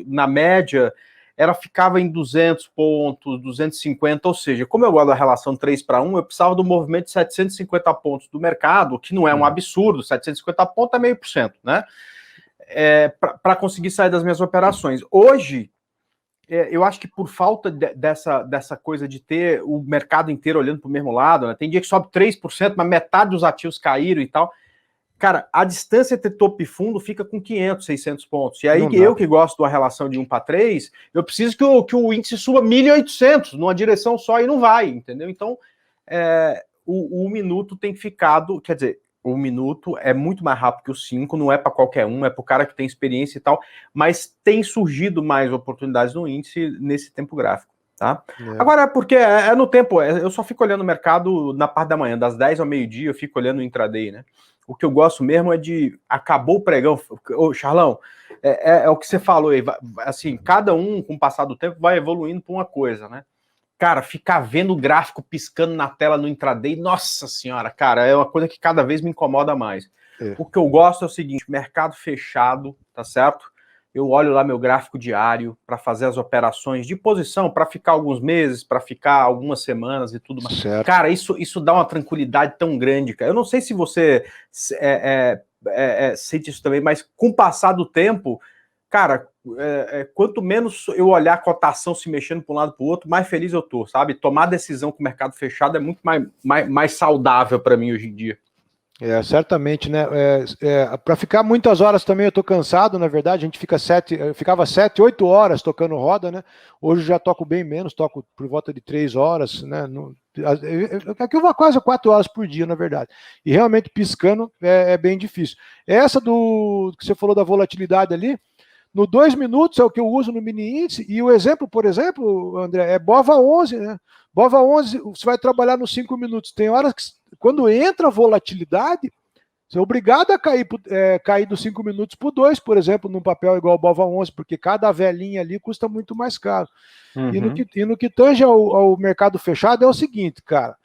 na média, ela ficava em 200 pontos, 250, ou seja, como eu gosto da relação 3-1, eu precisava do movimento de 750 pontos do mercado, que não é um absurdo, 750 pontos é 0,5%, né? Para conseguir sair das minhas operações. Hoje, eu acho que por falta dessa coisa de ter o mercado inteiro olhando para o mesmo lado, né? Tem dia que sobe 3%, mas metade dos ativos caíram e tal. Cara, a distância entre topo e fundo fica com 500, 600 pontos. E aí eu que gosto da relação de 1-3, eu preciso que o índice suba 1.800 numa direção só e não vai, entendeu? Então, o 1 minuto tem ficado, quer dizer, o 1 minuto é muito mais rápido que o 5, não é para qualquer um, é para o cara que tem experiência e tal, mas tem surgido mais oportunidades no índice nesse tempo gráfico. Tá? Agora, porque é no tempo, eu só fico olhando o mercado na parte da manhã, das 10 ao meio-dia, eu fico olhando o intraday, né? O que eu gosto mesmo é de, acabou o pregão, ô Charlão, é o que você falou aí, assim, cada um, com o passar do tempo, vai evoluindo para uma coisa, né? Cara, ficar vendo o gráfico piscando na tela no intraday, nossa senhora, cara, é uma coisa que cada vez me incomoda mais. O que eu gosto é o seguinte, mercado fechado, tá certo? Eu olho lá meu gráfico diário para fazer as operações de posição, para ficar alguns meses, para ficar algumas semanas e tudo mais. Certo. Cara, isso dá uma tranquilidade tão grande, cara. Eu não sei se você sente isso também, mas com o passar do tempo, cara, quanto menos eu olhar a cotação se mexendo para um lado para o outro, mais feliz eu tô, sabe? Tomar decisão com o mercado fechado é muito mais saudável para mim hoje em dia. Certamente, né? Para ficar muitas horas também eu tô cansado, na verdade. A gente ficava 7, 8 horas tocando roda, né? Hoje já toco bem menos, toco por volta de 3 horas, né? Aqui eu vou quase 4 horas por dia, na verdade. E realmente piscando é bem difícil. Essa do que você falou da volatilidade ali, no 2 minutos é o que eu uso no mini índice, e o exemplo, por exemplo, André, é BOVA 11, né? BOVA 11, você vai trabalhar nos 5 minutos. Tem horas que, quando entra volatilidade, você é obrigado a cair dos 5 minutos por 2, por exemplo, num papel igual ao BOVA 11, porque cada velinha ali custa muito mais caro. Uhum. E no que tange ao mercado fechado é o seguinte, cara,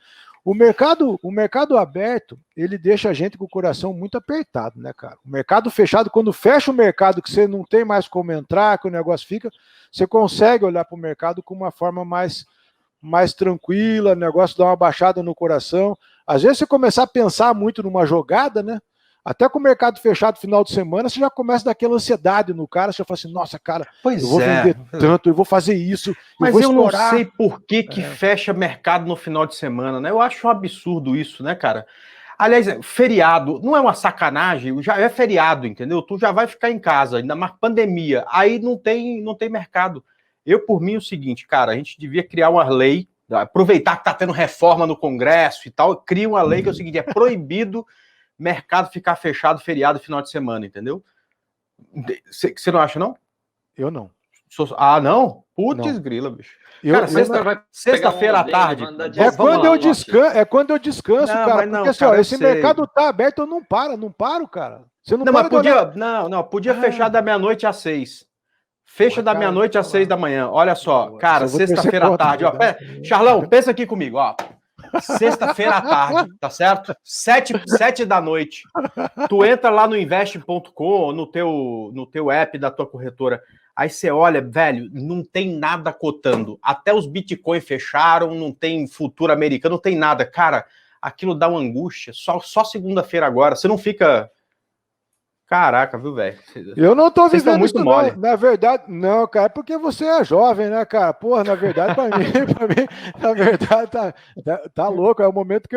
o mercado aberto, ele deixa a gente com o coração muito apertado, né, cara? O mercado fechado, quando fecha o mercado, que você não tem mais como entrar, que o negócio fica, você consegue olhar para o mercado com uma forma mais tranquila, o negócio dá uma baixada no coração. Às vezes você começar a pensar muito numa jogada, né? Até com o mercado fechado final de semana, você já começa a dar aquela ansiedade no cara, você já fala assim, nossa, cara, eu vou vender tanto, eu vou fazer isso, mas eu vou não estourar. sei por que fecha mercado no final de semana, né? Eu acho um absurdo isso, né, cara? Aliás, feriado, não é uma sacanagem, já é feriado, entendeu? Tu já vai ficar em casa, ainda mais pandemia, aí não tem mercado. Eu, por mim, é o seguinte, cara, a gente devia criar uma lei, aproveitar que tá tendo reforma no Congresso e tal, cria uma lei que é o seguinte, é proibido mercado ficar fechado feriado final de semana, entendeu? Você não acha, não? Eu não. Ah, não? Putz, grila, bicho. Cara, sexta-feira à tarde. É quando eu descanso, não, cara. Porque assim, cara, esse mercado tá aberto, eu não paro, cara. Você não mas podia fechar da meia-noite às 6. Fecha da meia-noite às 6 da manhã. Olha só, cara, sexta-feira à tarde. Ó, Charlão, pensa aqui comigo, ó. Sexta-feira à tarde, tá certo? 7 da noite. Tu entra lá no investe.com, no teu app da tua corretora. Aí você olha, velho, não tem nada cotando. Até os Bitcoin fecharam, não tem futuro americano, não tem nada. Cara, aquilo dá uma angústia. Só segunda-feira agora. Você não fica... Caraca, viu, velho? Eu não tô vivendo muito isso, mole. não. Na verdade, não, cara, é porque você é jovem, né, cara? Porra, na verdade, pra mim, na verdade, tá louco. É o momento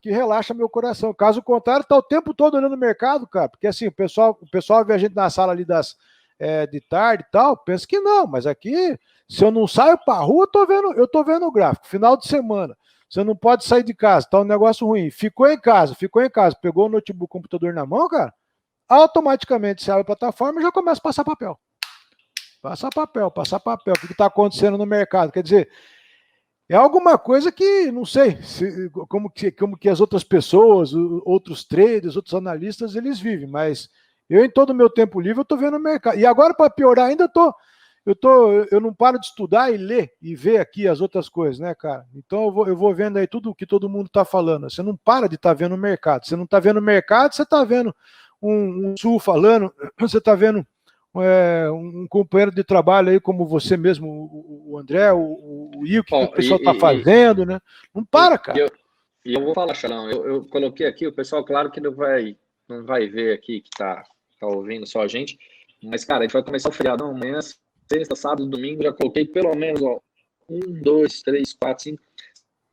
que relaxa meu coração. Caso contrário, tá o tempo todo olhando o mercado, cara. Porque assim, o pessoal vê a gente na sala ali de tarde e tal, pensa que não, mas aqui, se eu não saio pra rua, eu tô vendo o gráfico. Final de semana. Você não pode sair de casa, tá um negócio ruim. Ficou em casa, pegou o notebook, o computador na mão, cara. Automaticamente você abre a plataforma e já começa a passar papel. O que está acontecendo no mercado? Quer dizer, é alguma coisa que, não sei, como que as outras pessoas, outros traders, outros analistas, eles vivem, mas eu, em todo o meu tempo livre, eu estou vendo o mercado. E agora, para piorar, ainda eu não paro de estudar e ler e ver aqui as outras coisas, né, cara? Então eu vou vendo aí tudo o que todo mundo está falando. Você não para de estar vendo o mercado. Você não está vendo o mercado, você está vendo um sul falando, você está vendo um companheiro de trabalho aí, como você mesmo, o André, o Will, que o pessoal está fazendo, né? Não para, cara. E eu vou falar, Charlão, eu coloquei aqui, o pessoal, claro que não vai ver aqui, que tá ouvindo só a gente, mas, cara, a gente vai começar o feriado amanhã, sexta, sábado, domingo, já coloquei pelo menos, 1, 2, 3, 4, 5,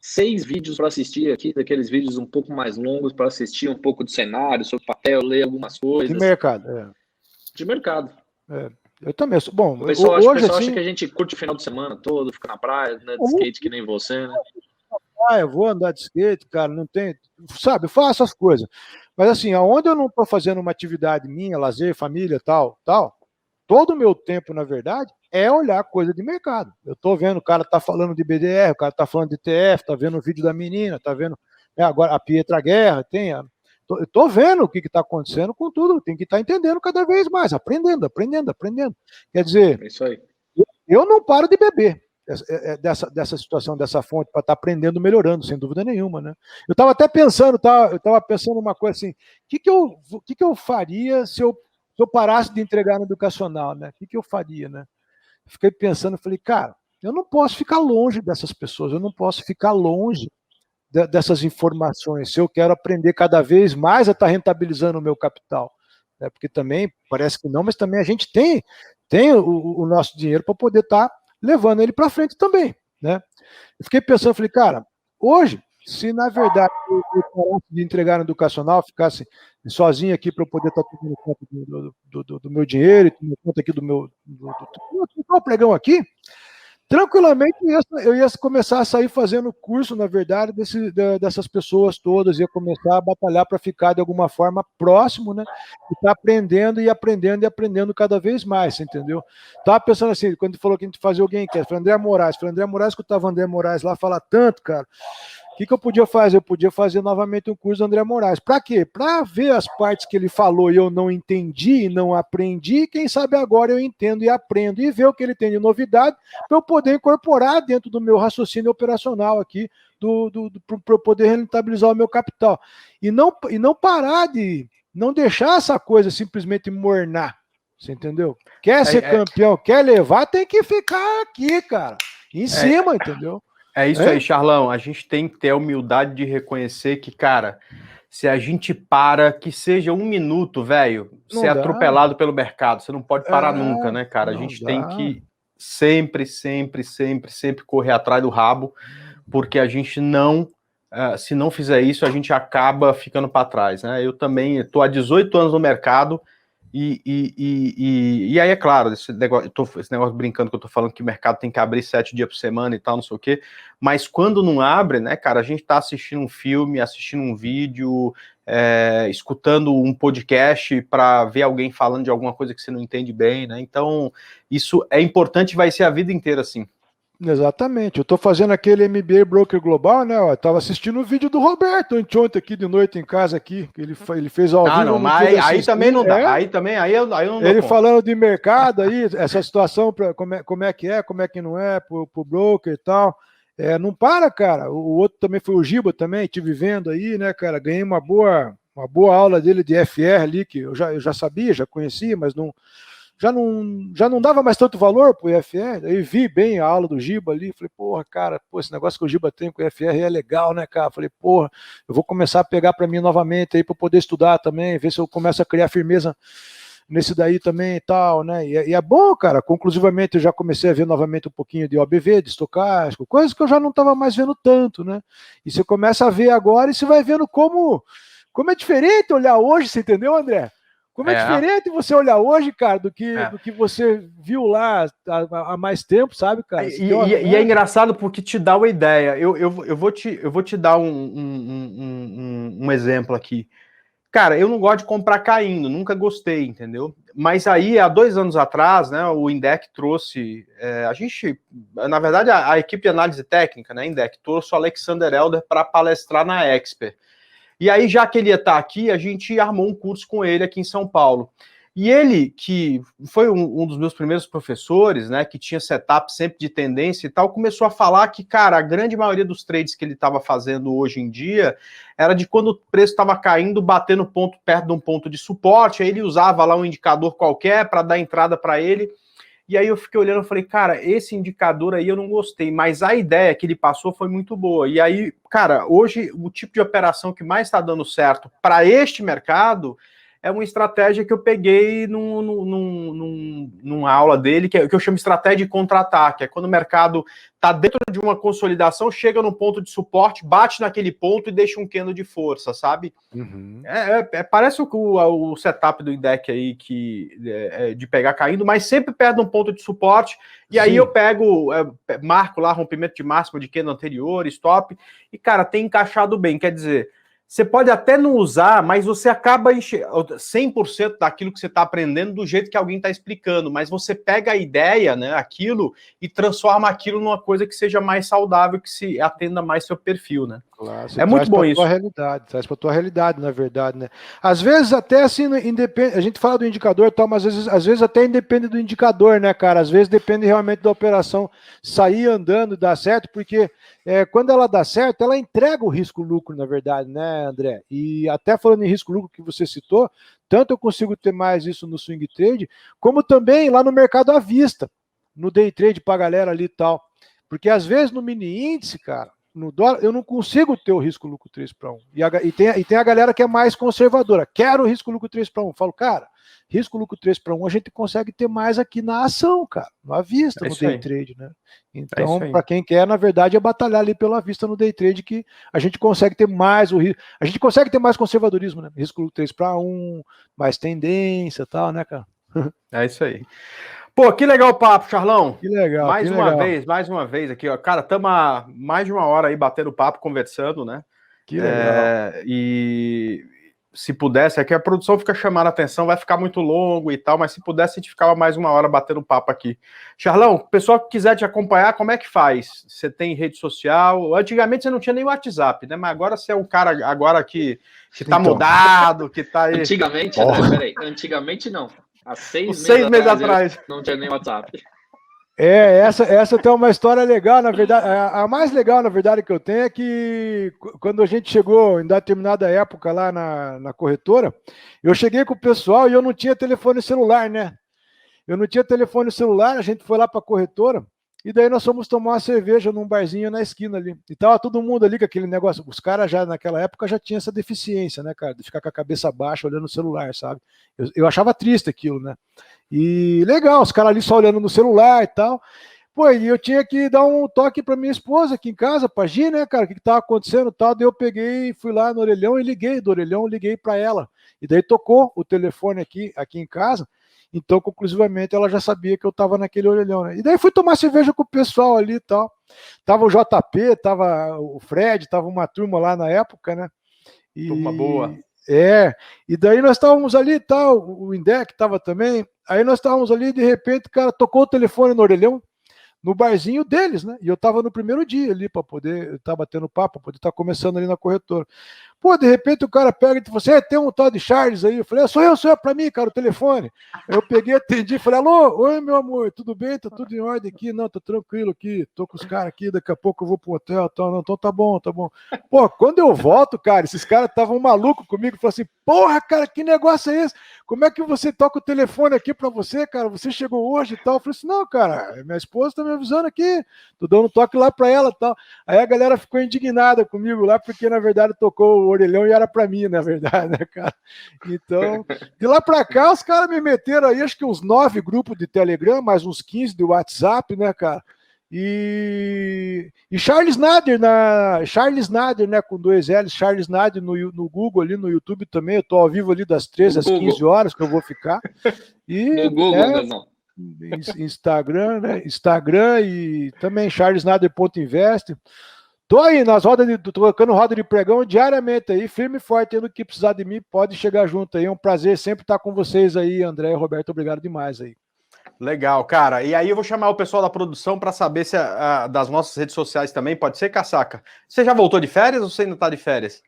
6 vídeos para assistir aqui, daqueles vídeos um pouco mais longos para assistir um pouco do cenário, sobre papel, ler algumas coisas. De mercado, De mercado. Eu também. Bom, o pessoal acha que a gente curte o final de semana todo, fica na praia, né, de skate que nem você, né? Eu vou andar de skate, cara, não tem... Sabe, eu faço as coisas. Mas assim, aonde eu não estou fazendo uma atividade minha, lazer, família, tal, todo o meu tempo, na verdade, é olhar coisa de mercado. Eu tô vendo, o cara tá falando de BDR, o cara tá falando de ETF, tá vendo o vídeo da menina, tá vendo agora a Pietra Guerra, eu tô vendo o que está acontecendo com tudo, tem que estar entendendo cada vez mais, aprendendo. Quer dizer, É isso aí. eu não paro de beber dessa situação, dessa fonte, para estar aprendendo, melhorando, sem dúvida nenhuma, né? Eu estava até pensando, eu estava pensando uma coisa assim, o que eu faria se eu parasse de entregar no educacional, né? O que eu faria, né? Fiquei pensando, falei, cara, eu não posso ficar longe dessas pessoas, eu não posso ficar longe dessas informações, se eu quero aprender cada vez mais a estar rentabilizando o meu capital. Né? Porque também, parece que não, mas também a gente tem o nosso dinheiro para poder estar levando ele para frente também. Né? Eu fiquei pensando, falei, cara, hoje, se na verdade eu parasse de entregar no educacional, ficasse sozinho aqui para eu poder estar tomando conta do meu dinheiro, tomando conta aqui do meu pregão aqui, tranquilamente eu ia começar a sair fazendo curso, na verdade, dessas pessoas todas, ia começar a batalhar para ficar de alguma forma próximo, né? E tá aprendendo e aprendendo cada vez mais, entendeu? Tava pensando assim, quando falou que a gente fazia alguém quer, foi André Moraes, escutava André Moraes lá falar tanto, cara. O que eu podia fazer? Eu podia fazer novamente um curso do André Moraes. Para quê? Para ver as partes que ele falou e eu não entendi e não aprendi, quem sabe agora eu entendo e aprendo e ver o que ele tem de novidade para eu poder incorporar dentro do meu raciocínio operacional aqui, para eu poder rentabilizar o meu capital. E não parar não deixar essa coisa simplesmente mornar. Você entendeu? Quer ser campeão, quer levar, tem que ficar aqui, cara. Em cima, entendeu? É isso aí, Charlão. A gente tem que ter a humildade de reconhecer que, cara, se a gente para, que seja um minuto, velho, ser atropelado pelo mercado. Você não pode parar nunca, né, cara? A gente tem que sempre correr atrás do rabo, porque a gente não, se não fizer isso, a gente acaba ficando para trás, né? Eu também estou há 18 anos no mercado. E aí, é claro, esse negócio brincando que eu tô falando que o mercado tem que abrir 7 dias por semana e tal, não sei o quê, mas quando não abre, né, cara, a gente tá assistindo um filme, assistindo um vídeo, escutando um podcast para ver alguém falando de alguma coisa que você não entende bem, né, então isso é importante e vai ser a vida inteira assim. Exatamente, eu estou fazendo aquele MBA Broker Global, né? Eu tava assistindo o vídeo do Roberto ontem aqui de noite em casa aqui, que ele fez ao vivo. Não, mas aí também não dá. Aí eu não dou ele conta. Falando de mercado aí, essa situação como é que não é pro broker e tal. Não para, cara. O outro também foi o Giba também, tive vendo aí, né, cara? Ganhei uma boa aula dele de FR ali, que eu já sabia, já conhecia, mas já não dava mais tanto valor pro IFR, aí vi bem a aula do Giba ali, falei, porra, cara, esse negócio que o Giba tem com o IFR é legal, né, cara? Falei, porra, eu vou começar a pegar para mim novamente aí para poder estudar também, ver se eu começo a criar firmeza nesse daí também e tal, né? E é bom, cara, conclusivamente eu já comecei a ver novamente um pouquinho de OBV, de estocástico, coisas que eu já não estava mais vendo tanto, né? E você começa a ver agora e você vai vendo como é diferente olhar hoje, você entendeu, André? Como é diferente você olhar hoje, cara, do que você viu lá há mais tempo, sabe, cara? E é engraçado porque te dá uma ideia. Eu vou te dar um exemplo aqui. Cara, eu não gosto de comprar caindo, nunca gostei, entendeu? Mas aí, há 2 anos atrás, né, o Indec trouxe... na verdade, a equipe de análise técnica, né, Indec, trouxe o Alexander Elder para palestrar na Expert. E aí, já que ele ia estar aqui, a gente armou um curso com ele aqui em São Paulo. E ele, que foi um dos meus primeiros professores, né, que tinha setup sempre de tendência e tal, começou a falar que, cara, a grande maioria dos trades que ele estava fazendo hoje em dia era de quando o preço estava caindo, batendo ponto perto de um ponto de suporte, aí ele usava lá um indicador qualquer para dar entrada para ele. E aí eu fiquei olhando e falei, cara, esse indicador aí eu não gostei, mas a ideia que ele passou foi muito boa. E aí, cara, hoje o tipo de operação que mais está dando certo para este mercado é uma estratégia que eu peguei numa aula dele, que eu chamo de estratégia de contra-ataque. É quando o mercado está dentro de uma consolidação, chega num ponto de suporte, bate naquele ponto e deixa um candle de força, sabe? Uhum. Parece o setup do Indec aí, de pegar caindo, mas sempre perde um ponto de suporte, e aí eu marco lá rompimento de máximo de candle anterior, stop, e, cara, tem encaixado bem, quer dizer... Você pode até não usar, mas você acaba 100% daquilo que você está aprendendo do jeito que alguém está explicando, mas você pega a ideia, né, aquilo, e transforma aquilo numa coisa que seja mais saudável, que se atenda mais seu perfil, né? Claro, você é muito bom isso. Traz para a tua realidade, na verdade, né? Às vezes até assim, independe, a gente fala do indicador e tal, mas às vezes até independe do indicador, né, cara? Às vezes depende realmente da operação sair andando e dar certo, porque quando ela dá certo, ela entrega o risco-lucro, na verdade, né, André? E até falando em risco-lucro que você citou, tanto eu consigo ter mais isso no swing trade, como também lá no mercado à vista, no day trade para a galera ali e tal. Porque às vezes no mini índice, cara, no dólar, eu não consigo ter o risco-lucro 3-1. E tem a galera que é mais conservadora. Quero o risco-lucro 3-1. Falo, cara, risco-lucro 3-1 a gente consegue ter mais aqui na ação, cara, à vista, no day trade, né? Então, para quem quer, na verdade, é batalhar ali pela vista no day trade que a gente consegue ter mais o risco. A gente consegue ter mais conservadorismo, né? Risco-lucro 3-1, mais tendência e tal, né, cara? É isso aí. Pô, que legal o papo, Charlão. Que legal. Mais uma vez aqui, ó. Cara, estamos há mais de uma hora aí batendo papo, conversando, né? Que legal. E se pudesse, é que a produção fica chamando a atenção, vai ficar muito longo e tal, mas se pudesse, a gente ficava mais uma hora batendo papo aqui. Charlão, o pessoal que quiser te acompanhar, como é que faz? Você tem rede social? Antigamente você não tinha nem WhatsApp, né? Mas agora você é um cara agora que tá mudado, que tá aí. Antigamente, André, peraí. Antigamente não. Há 6 meses atrás. Não tinha nem WhatsApp. Essa tem uma história legal, na verdade. A mais legal, na verdade, que eu tenho é que quando a gente chegou em determinada época lá na corretora, eu cheguei com o pessoal e eu não tinha telefone celular, né? Eu não tinha telefone celular, a gente foi lá para a corretora e daí nós fomos tomar uma cerveja num barzinho na esquina ali. E tava todo mundo ali com aquele negócio. Os caras já naquela época já tinham essa deficiência, né, cara? De ficar com a cabeça baixa olhando o celular, sabe? Eu achava triste aquilo, né? E legal, os caras ali só olhando no celular e tal. Pô, e eu tinha que dar um toque para minha esposa aqui em casa, pra Gi, né, cara, o que tava acontecendo e tal. Daí eu peguei, fui lá no orelhão e liguei, do orelhão liguei para ela. E daí tocou o telefone aqui em casa. Então, conclusivamente, ela já sabia que eu tava naquele orelhão, né? E daí fui tomar cerveja com o pessoal ali e tal. Tava o JP, tava o Fred, tava uma turma lá na época, né? Turma boa. E daí nós estávamos ali e tal, o Indec estava também, aí nós estávamos ali, de repente, o cara tocou o telefone no orelhão, no barzinho deles, né? E eu estava no primeiro dia ali para poder estar batendo papo, para poder estar começando ali na corretora. Pô, de repente o cara pega e você tem um tal de Charles aí? Eu falei, sou eu para mim, cara, o telefone. Eu peguei, atendi, falei, alô, oi, meu amor, tudo bem? Tá tudo em ordem aqui? Não, tá tranquilo aqui, tô com os caras aqui, daqui a pouco eu vou pro hotel, tal, não, então tá bom. Pô, quando eu volto, cara, esses caras estavam malucos comigo, falaram assim, porra, cara, que negócio é esse? Como é que você toca o telefone aqui para você, cara? Você chegou hoje e tal? Eu falei assim, não, cara, minha esposa tá me avisando aqui, tô dando um toque lá para ela e tal. Aí a galera ficou indignada comigo lá, porque na verdade tocou o orelhão e era para mim, na verdade, né, cara? Então, de lá para cá, os caras me meteram aí, acho que uns 9 grupos de Telegram, mais uns 15 de WhatsApp, né, cara? E Charles Nader, né, com 2 L's, Charles Nader no Google, ali no YouTube também, eu tô ao vivo ali das 13 às 15 horas que eu vou ficar. E, no Google, não. Instagram, né? Instagram e também charlesnader.invest. Tô aí nas rodas, trocando roda de pregão diariamente aí, firme e forte, tendo que precisar de mim, pode chegar junto aí. É um prazer sempre estar com vocês aí, André e Roberto, obrigado demais aí. Legal, cara. E aí eu vou chamar o pessoal da produção para saber se das nossas redes sociais também, pode ser, Casaca? Você já voltou de férias ou você ainda tá de férias?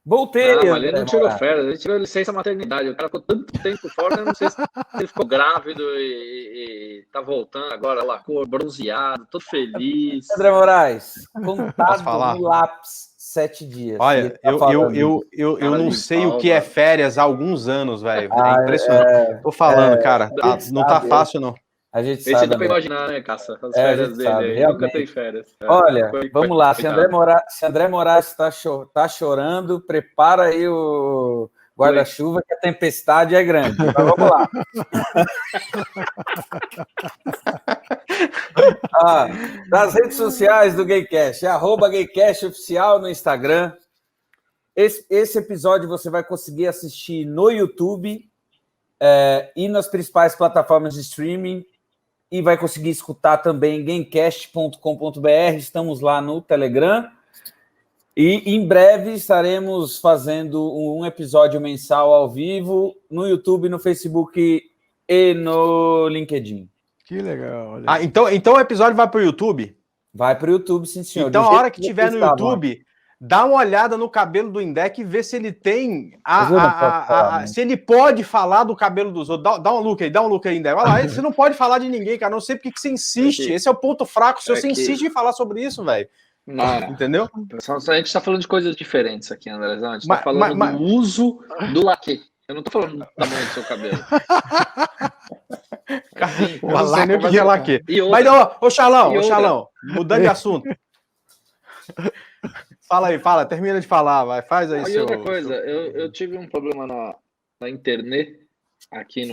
Voltei. Não, ele não tirou férias, ele tirou licença maternidade. O cara ficou tanto tempo fora, eu não sei se ele ficou grávido e tá voltando agora, lá, bronzeado, todo feliz. André Moraes, contado no lápis, 7 dias. Olha, eu não sei o que é férias há alguns anos, velho. É impressionante. Tô falando, cara, não tá fácil, não. A gente sabe. Esse dá pra imaginar, né, Caça? As férias dele, nunca tem férias. Olha, vamos lá, se André Moraes tá chorando, prepara aí o guarda-chuva, que a tempestade é grande. Então, vamos lá. Das redes sociais do Gaycast, @Gaycast Oficial no Instagram. Esse episódio você vai conseguir assistir no YouTube e nas principais plataformas de streaming. E vai conseguir escutar também gamecast.com.br, estamos lá no Telegram. E em breve estaremos fazendo um episódio mensal ao vivo no YouTube, no Facebook e no LinkedIn. Que legal. Olha. Então o episódio vai para o YouTube? Vai para o YouTube, sim, senhor. Então, a hora que tiver no YouTube, dá uma olhada no cabelo do Indec e vê se ele tem se ele pode falar do cabelo dos outros. Dá um look aí, Indec. Olha lá, você não pode falar de ninguém, cara. Não sei porque que você insiste. Esse é o ponto fraco. Se você insiste em falar sobre isso, velho. Entendeu? A gente tá falando de coisas diferentes aqui, Andrezão. A gente tá falando do uso do laque. Eu não tô falando do tamanho do seu cabelo. Eu não sei nem o que é laque. Mas, ô Charlão, mudando de assunto. Fala, termina de falar, vai, faz aí. E outra coisa, eu tive um problema na internet aqui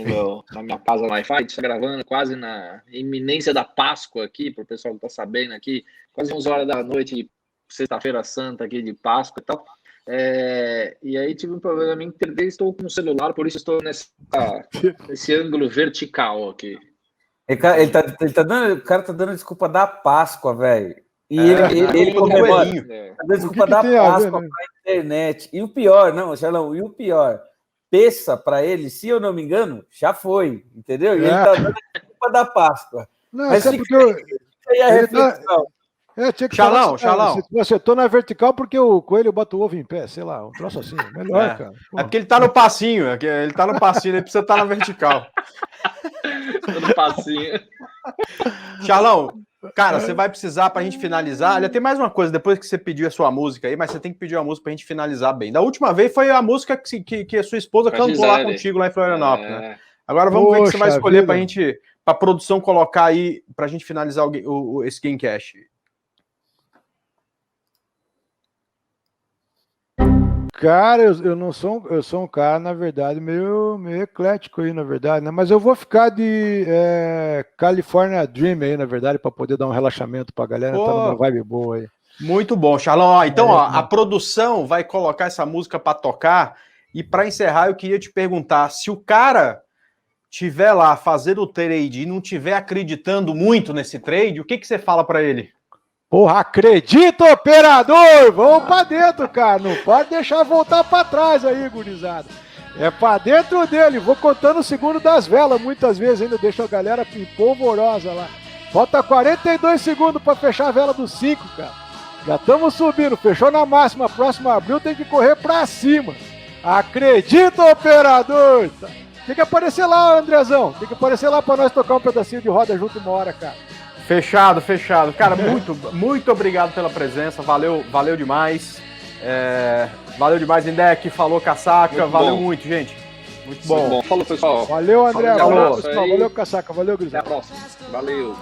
na minha casa no Wi-Fi, está gravando quase na iminência da Páscoa aqui, para o pessoal que tá sabendo aqui, quase 11 horas da noite, sexta-feira santa aqui de Páscoa e tal. E aí tive um problema na minha internet, estou com o celular, por isso estou nesse ângulo vertical aqui. O cara tá dando desculpa da Páscoa, velho. E ele comemora. Tá dando desculpa da Páscoa pra internet. E o pior, Charlão, peça para ele, se eu não me engano, já foi, entendeu? E ele tá dando desculpa da Páscoa. Não, mas porque aí a reflexão. Tinha que Charlão. Se eu tô na vertical porque o coelho bota o ovo em pé, sei lá, um troço assim. Melhor, cara. É porque ele tá no passinho, ele precisa estar na vertical. No passinho. Charlão, cara, você vai precisar pra gente finalizar. Olha, tem mais uma coisa, depois que você pediu a sua música aí, mas você tem que pedir uma música pra gente finalizar bem. Da última vez foi a música que a sua esposa cantou lá contigo, lá em Florianópolis, né? Agora vamos ver o que você vai escolher pra produção colocar aí, pra gente finalizar esse Gamecast. Cara, eu sou um cara, na verdade, meio eclético aí, na verdade, né? Mas eu vou ficar de California Dream aí, na verdade, para poder dar um relaxamento pra galera, tá numa vibe boa aí. Muito bom, Charlão. Então, a produção vai colocar essa música para tocar, e para encerrar, eu queria te perguntar, se o cara tiver lá fazendo o trade e não tiver acreditando muito nesse trade, o que você fala para ele? Porra, acredita, operador! Vamos pra dentro, cara. Não pode deixar voltar pra trás aí, gurizada. É pra dentro dele. Vou contando o segundo das velas. Muitas vezes ainda deixo a galera polvorosa lá. Falta 42 segundos pra fechar a vela dos 5, cara. Já estamos subindo. Fechou na máxima. Próximo abril tem que correr pra cima. Acredita, operador! Tem que aparecer lá, Andrezão. Tem que aparecer lá pra nós tocar um pedacinho de roda junto uma hora, cara. Fechado. Cara, muito obrigado pela presença, valeu demais. Valeu demais, Indec, falou Casaca, valeu muito, gente. Muito bom. Falou, pessoal. Valeu, André. Falou. Valeu, Casaca. Valeu, Grisel. Até a próxima. Valeu.